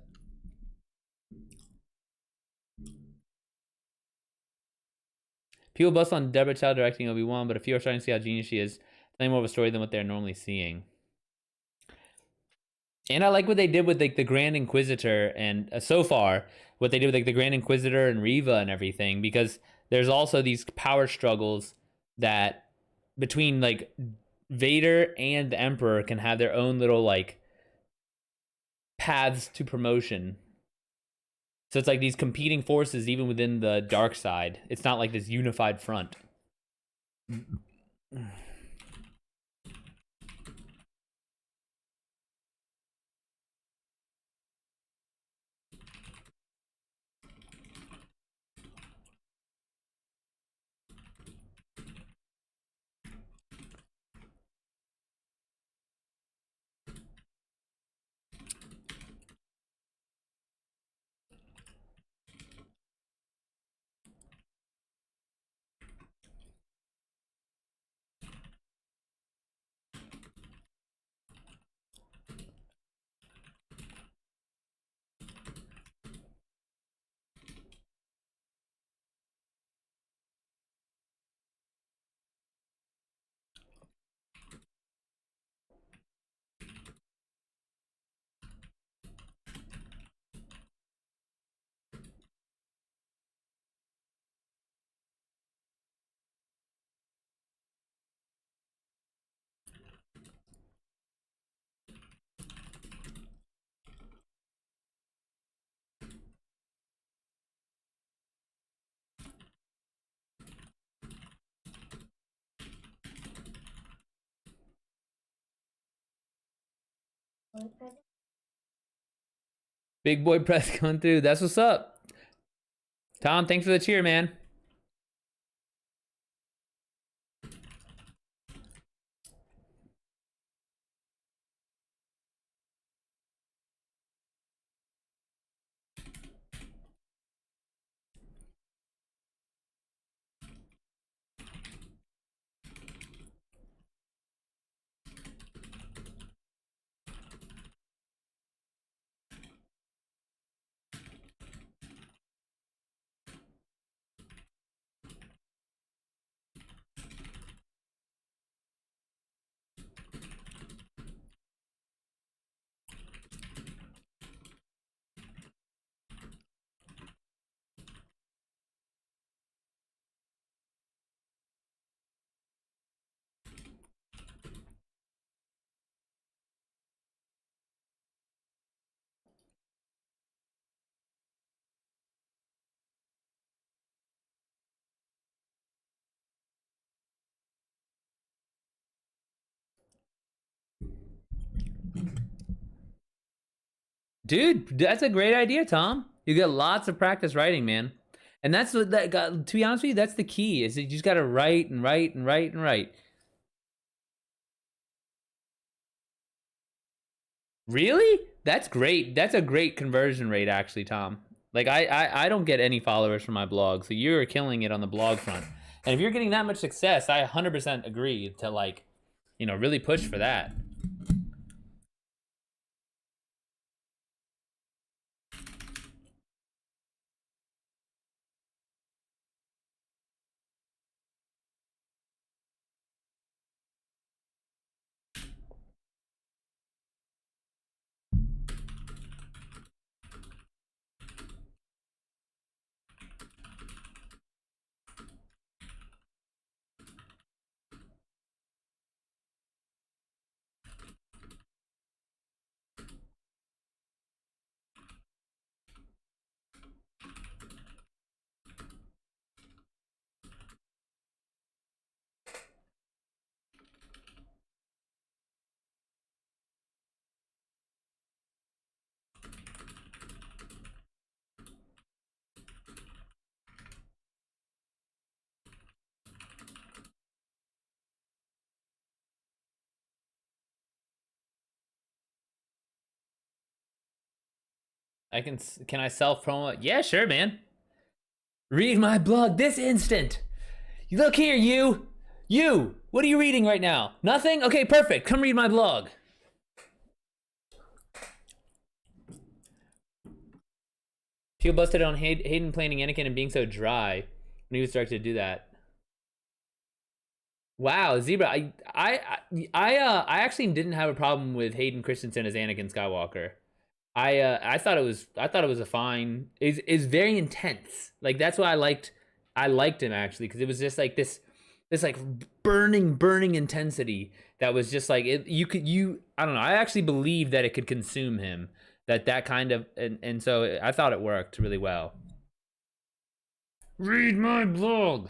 S1: People bust on Deborah Chow directing Obi-Wan, but a few are starting to see how genius she is. Telling more of a story than what they're normally seeing. And I like what they did with like the Grand Inquisitor and so far what they did with like the Grand Inquisitor and Reva and everything, because there's also these power struggles that between like Vader and the Emperor can have their own little like paths to promotion. So it's like these competing forces even within the dark side. It's not like this unified front. Big boy press coming through. That's what's up. Tom, thanks for the cheer, man. Dude, that's a great idea, Tom. You get lots of practice writing, man. And that's what that got, to be honest with you, that's the key. Is that you just got to write and write and write and write. Really? That's great. That's a great conversion rate, actually, Tom. Like I don't get any followers from my blog, so you're killing it on the blog front. And if you're getting that much success, I 100% agree to like, really push for that. Can I self promo? Yeah, sure, man. Read my blog this instant. You look here, you. You. What are you reading right now? Nothing? Okay, perfect. Come read my blog. People busted on Hayden playing Anakin and being so dry when he was directed to do that. Wow, Zebra. I actually didn't have a problem with Hayden Christensen as Anakin Skywalker. I thought it was a fine. Is very intense. Like that's why I liked him actually because it was just like this like burning intensity that was just like you I don't know. I actually believe that it could consume him. That kind of and so I thought it worked really well. Read my blog.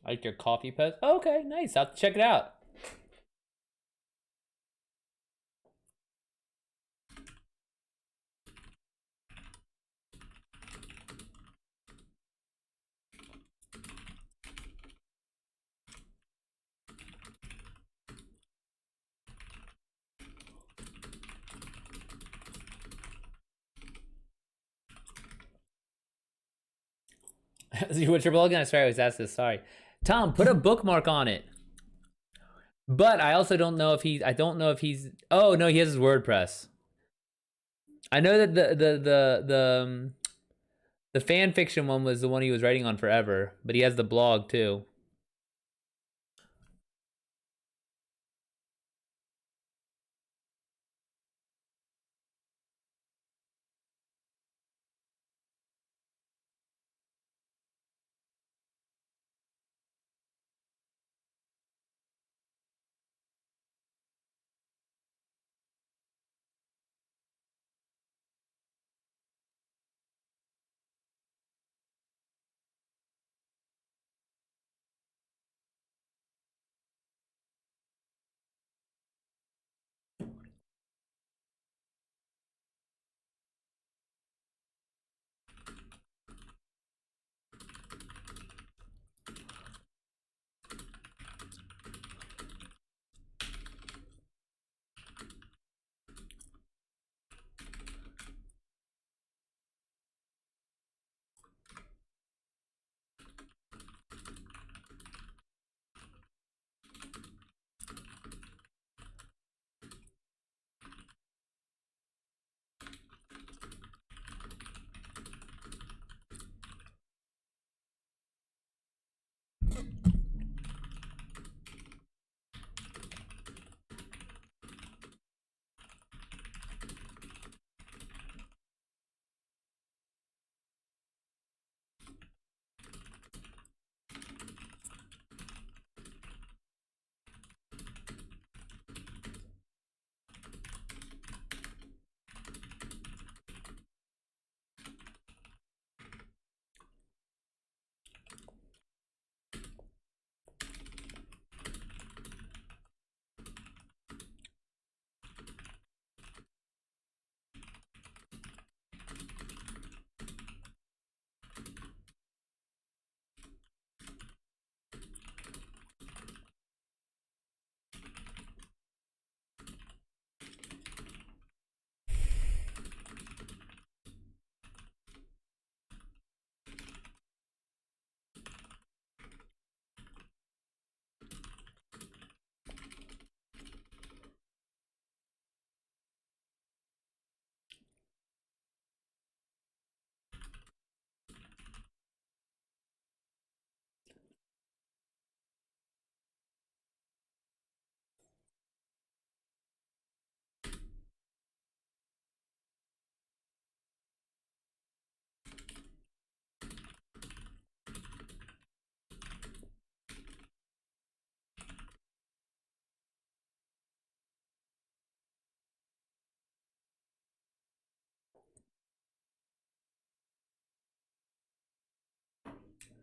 S1: Like your coffee post. Oh, okay, nice. I'll check it out. What your blog gonna sorry, I was asked this. Sorry, Tom. Put a bookmark on it. But I also don't know if he's. I don't know if he's. Oh no, he has his WordPress. I know that the fan fiction one was the one he was writing on forever, but he has the blog too.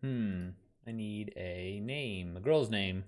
S1: I need a name, a girl's name.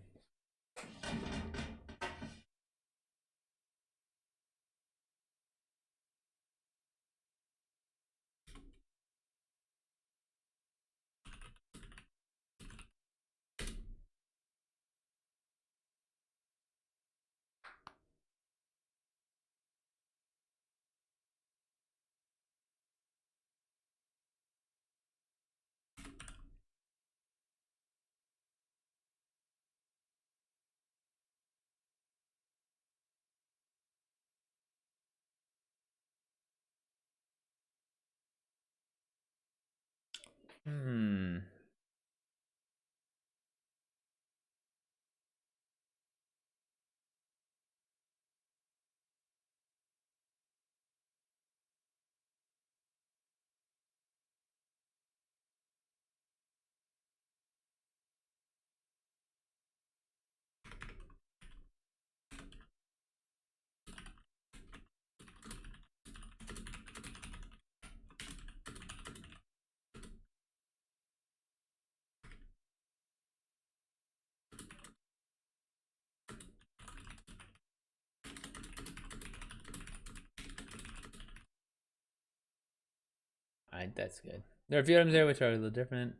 S1: Alright, that's good. There are a few items there which are a little different.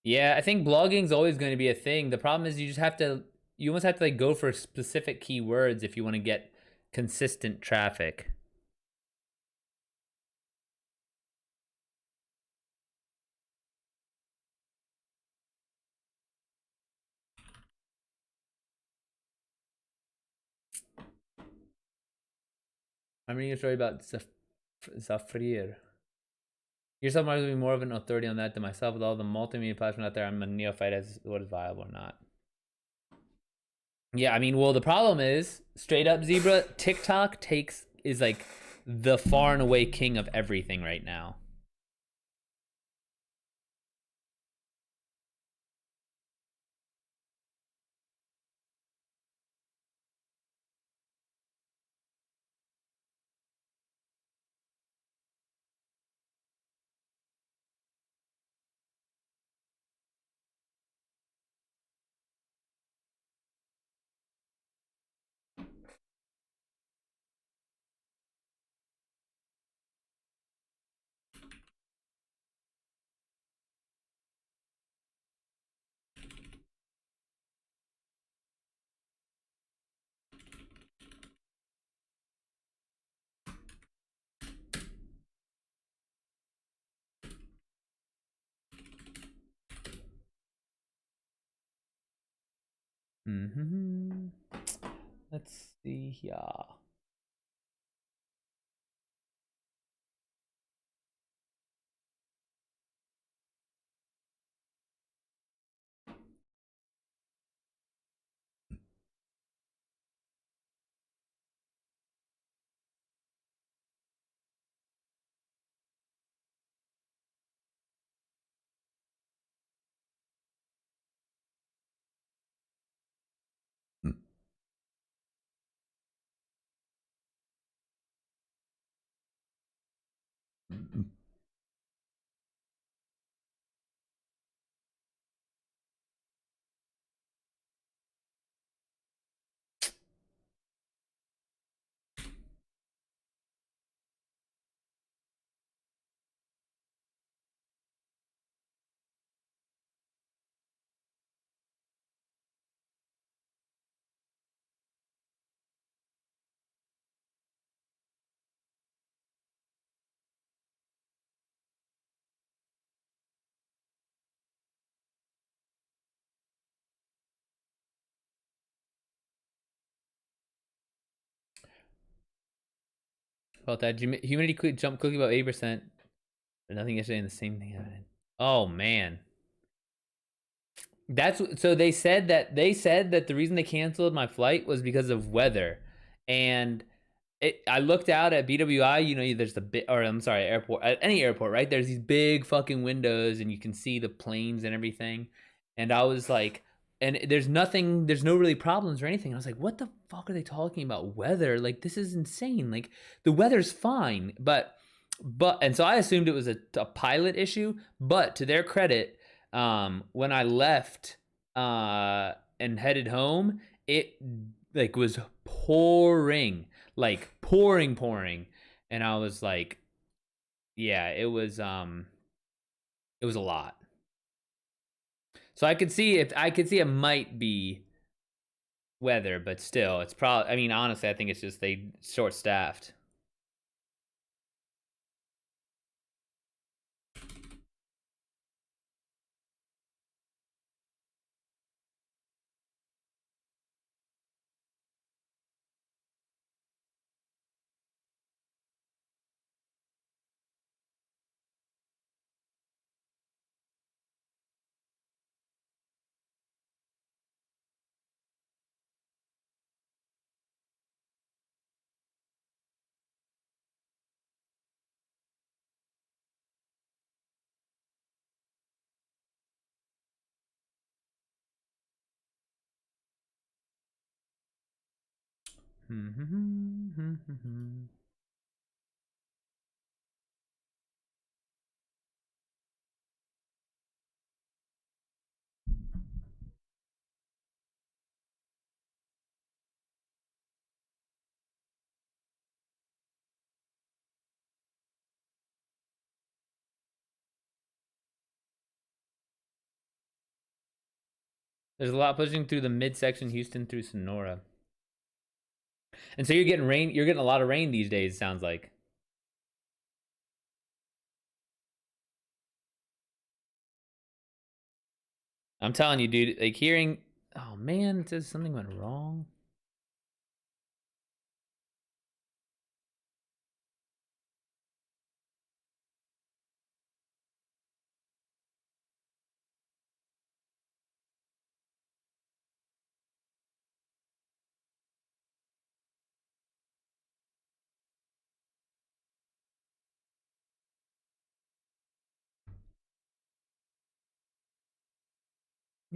S1: Yeah, I think blogging's always going to be a thing. The problem is you almost have to like go for specific keywords if you want to get consistent traffic. I'm reading a story about Zafrir. Yourself might be more of an authority on that than myself. With all the multimedia platforms out there, I'm a neophyte as what is viable or not. Yeah, I mean, well, the problem is, straight up, Zebra, TikTok is like the far and away king of everything right now. Let's see here. About that humidity jump quickly about 80%, but nothing yesterday, and the same thing happened. Oh man, that's so they said that the reason they canceled my flight was because of weather, and I looked out at BWI. You know, there's airport, at any airport, right? There's these big fucking windows, and you can see the planes and everything. And I was like, and there's no really problems or anything. I was like, what the fuck are they talking about? Weather? Like, this is insane. Like, the weather's fine, but and so I assumed it was a pilot issue. But to their credit, when I left and headed home, it like was pouring, like pouring, and I was like, yeah, it was a lot. So I could see it might be weather, but still, it's probably. I mean, honestly, I think it's just they short staffed. There's a lot pushing through the midsection, Houston through Sonora. And so you're getting rain. You're getting a lot of rain these days. It sounds like. I'm telling you, dude. Like hearing. Oh man, it says something went wrong.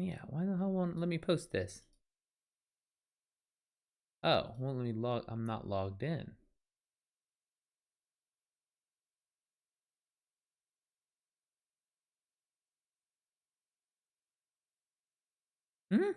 S1: Yeah, why the hell won't let me post this? Oh, won't let me log. I'm not logged in. Hmm.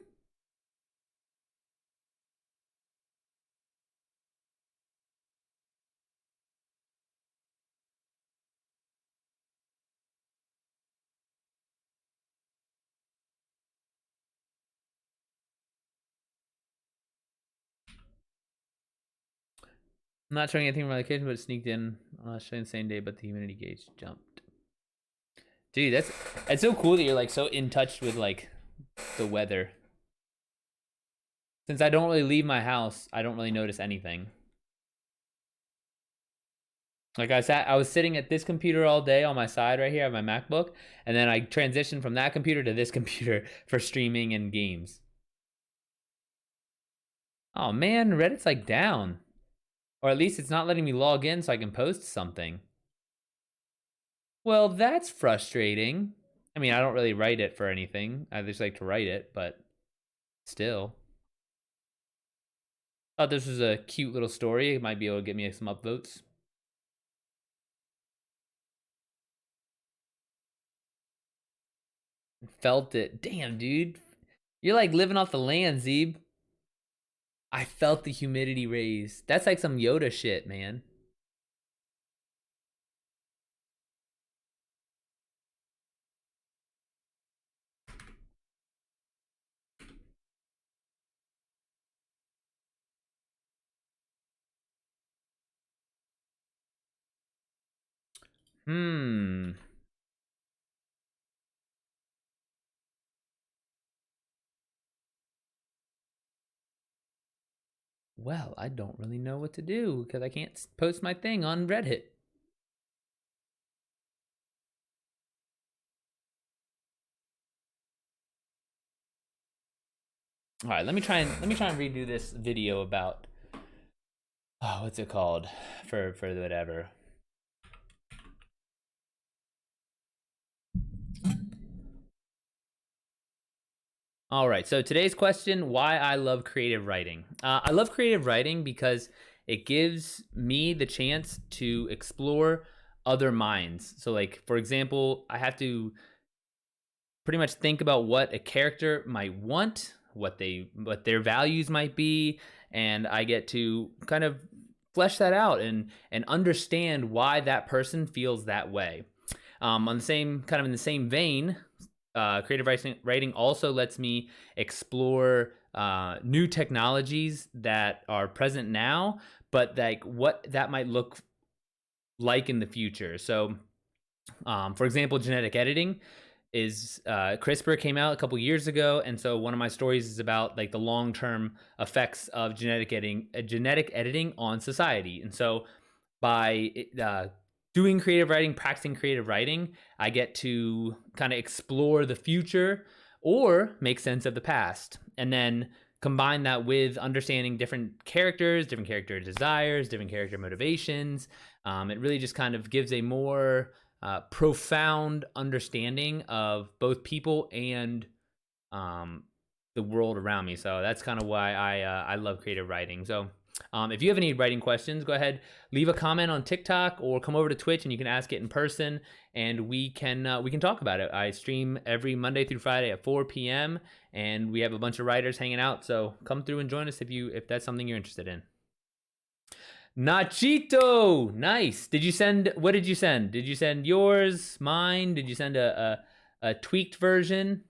S1: I'm not showing anything from my location, but it sneaked in. Showing the same day, but the humidity gauge jumped. Dude, it's so cool that you're like so in touch with like the weather. Since I don't really leave my house, I don't really notice anything. Like I was sitting at this computer all day on my side right here, I have my MacBook, and then I transitioned from that computer to this computer for streaming and games. Oh man, Reddit's like down. Or at least it's not letting me log in so I can post something. Well, that's frustrating. I mean, I don't really write it for anything. I just like to write it, but still. Thought this was a cute little story. It might be able to get me some upvotes. Felt it. Damn, dude. You're like living off the land, Zeeb. I felt the humidity raise. That's like some Yoda shit, man. Hmm. Well, I don't really know what to do because I can't post my thing on Reddit. All right, let me try and redo this video about what's it called for whatever. All right, so today's question: why I love creative writing. I love creative writing because it gives me the chance to explore other minds. So like for example, I have to pretty much think about what a character might want, what their values might be, and I get to kind of flesh that out and understand why that person feels that way. On the same kind of in the same vein, creative writing also lets me explore new technologies that are present now, but like what that might look like in the future. So, for example, genetic editing is CRISPR came out a couple years ago, and so one of my stories is about like the long-term effects of genetic editing on society. And so by doing creative writing, practicing creative writing, I get to kind of explore the future or make sense of the past, and then combine that with understanding different characters, different character desires, different character motivations. It really just kind of gives a more profound understanding of both people and the world around me. So that's kind of why I love creative writing. So if you have any writing questions, go ahead, leave a comment on TikTok or come over to Twitch and you can ask it in person, and we can talk about it. I stream every Monday through Friday at 4 p.m. and we have a bunch of writers hanging out. So come through and join us if that's something you're interested in. Nachito, nice. What did you send? Did you send yours, mine? Did you send a tweaked version?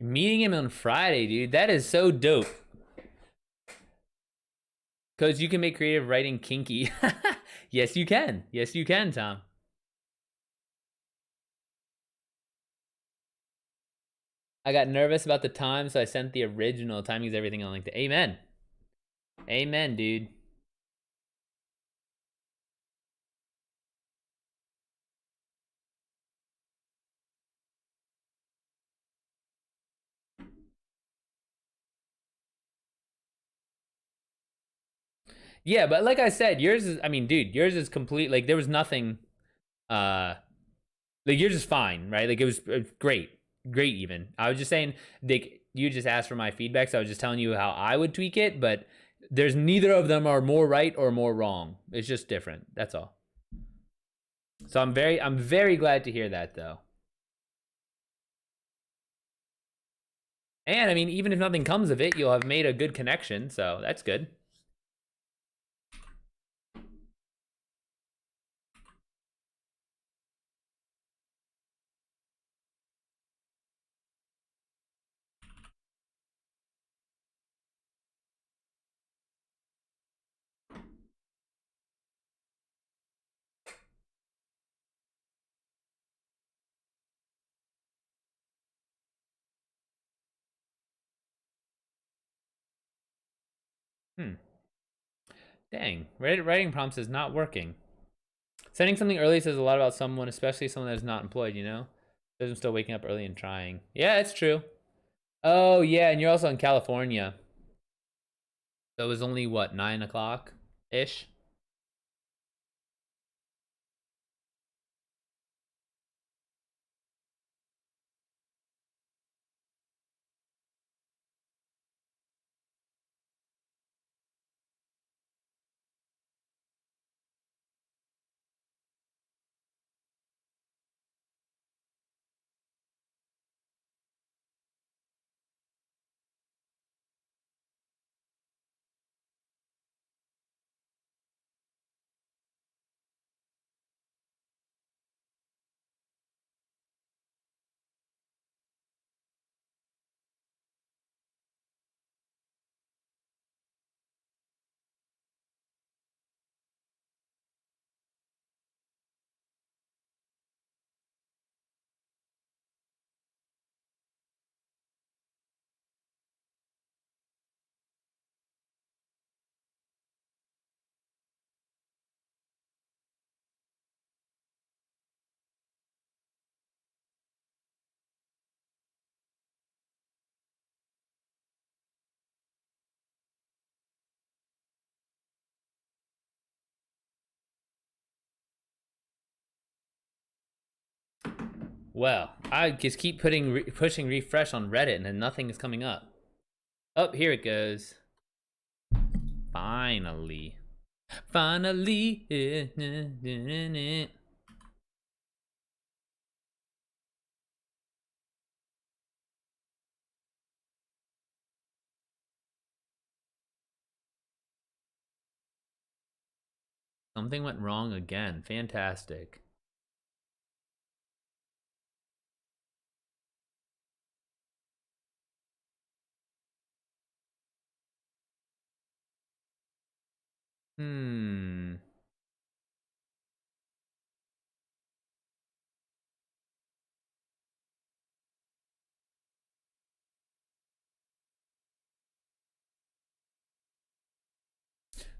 S1: Meeting him on Friday, dude. That is so dope. Because you can make creative writing kinky. Yes, you can. Yes, you can, Tom. I got nervous about the time, so I sent the original. Timing's everything on LinkedIn. Amen. Amen, dude. Yeah, but like I said, yours is, I mean, dude, yours is complete. Like, there was nothing, uh, like, yours is fine, right? Like, it was great. Great, even. I was just saying, like, you just asked for my feedback, so I was just telling you how I would tweak it, but there's neither of them are more right or more wrong. It's just different. That's all. So I'm very glad to hear that, though. And I mean, even if nothing comes of it, you'll have made a good connection, so that's good. Hmm. Dang, writing prompts is not working. Sending something early says a lot about someone, especially someone that is not employed, you know? Says I'm still waking up early and trying. Yeah, it's true. Oh, yeah, and you're also in California. So it was only, what, 9 o'clock-ish? Well, I just keep pushing refresh on Reddit and then nothing is coming up. Oh, here it goes. Finally. Finally. Something went wrong again. Fantastic.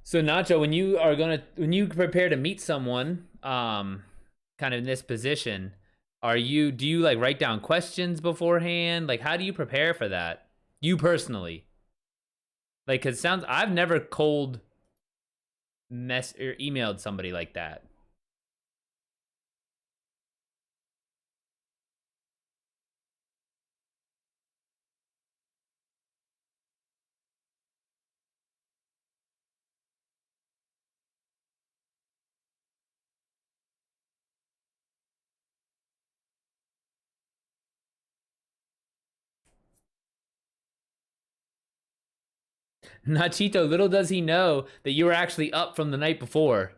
S1: So Nacho, when you prepare to meet someone, kind of in this position, do you like write down questions beforehand? Like, how do you prepare for that? You personally, like, cause I've never cold mess or emailed somebody like that. Nachito, little does he know that you were actually up from the night before.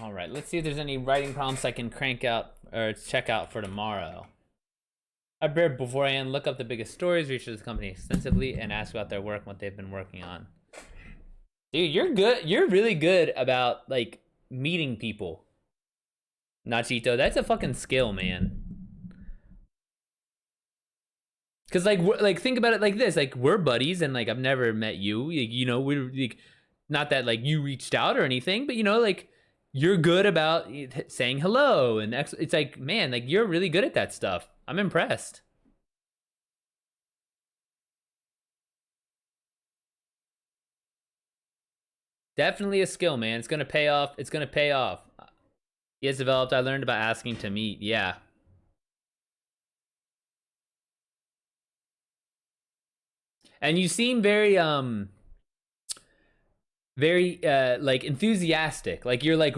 S1: All right, let's see if there's any writing prompts I can crank out or check out for tomorrow. I prepared beforehand, look up the biggest stories, research the company extensively, and ask about their work and what they've been working on. Dude, you're good. You're really good about like meeting people. Nachito, that's a fucking skill, man. Cause like think about it like this: like we're buddies, and like I've never met you. You know, we're like, not that like you reached out or anything, but you know, like you're good about saying hello, and it's like, man, like you're really good at that stuff. I'm impressed. Definitely a skill, man. It's gonna pay off. It's gonna pay off. He has developed. I learned about asking to meet. Yeah. And you seem very like enthusiastic. Like you're like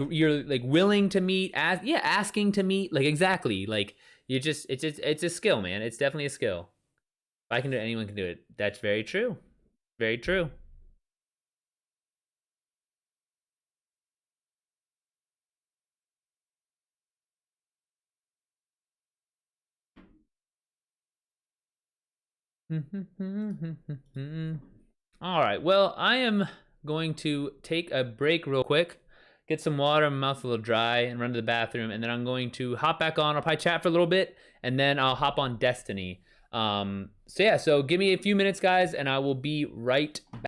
S1: willing to meet, asking to meet. Like exactly. Like it's a skill, man. It's definitely a skill. If I can do it, anyone can do it. That's very true. Very true. All right. Well, I am going to take a break real quick, get some water, my mouth's a little dry, and run to the bathroom, and then I'm going to hop back on. I'll probably chat for a little bit, and then I'll hop on Destiny. So yeah, so give me a few minutes, guys, and I will be right back.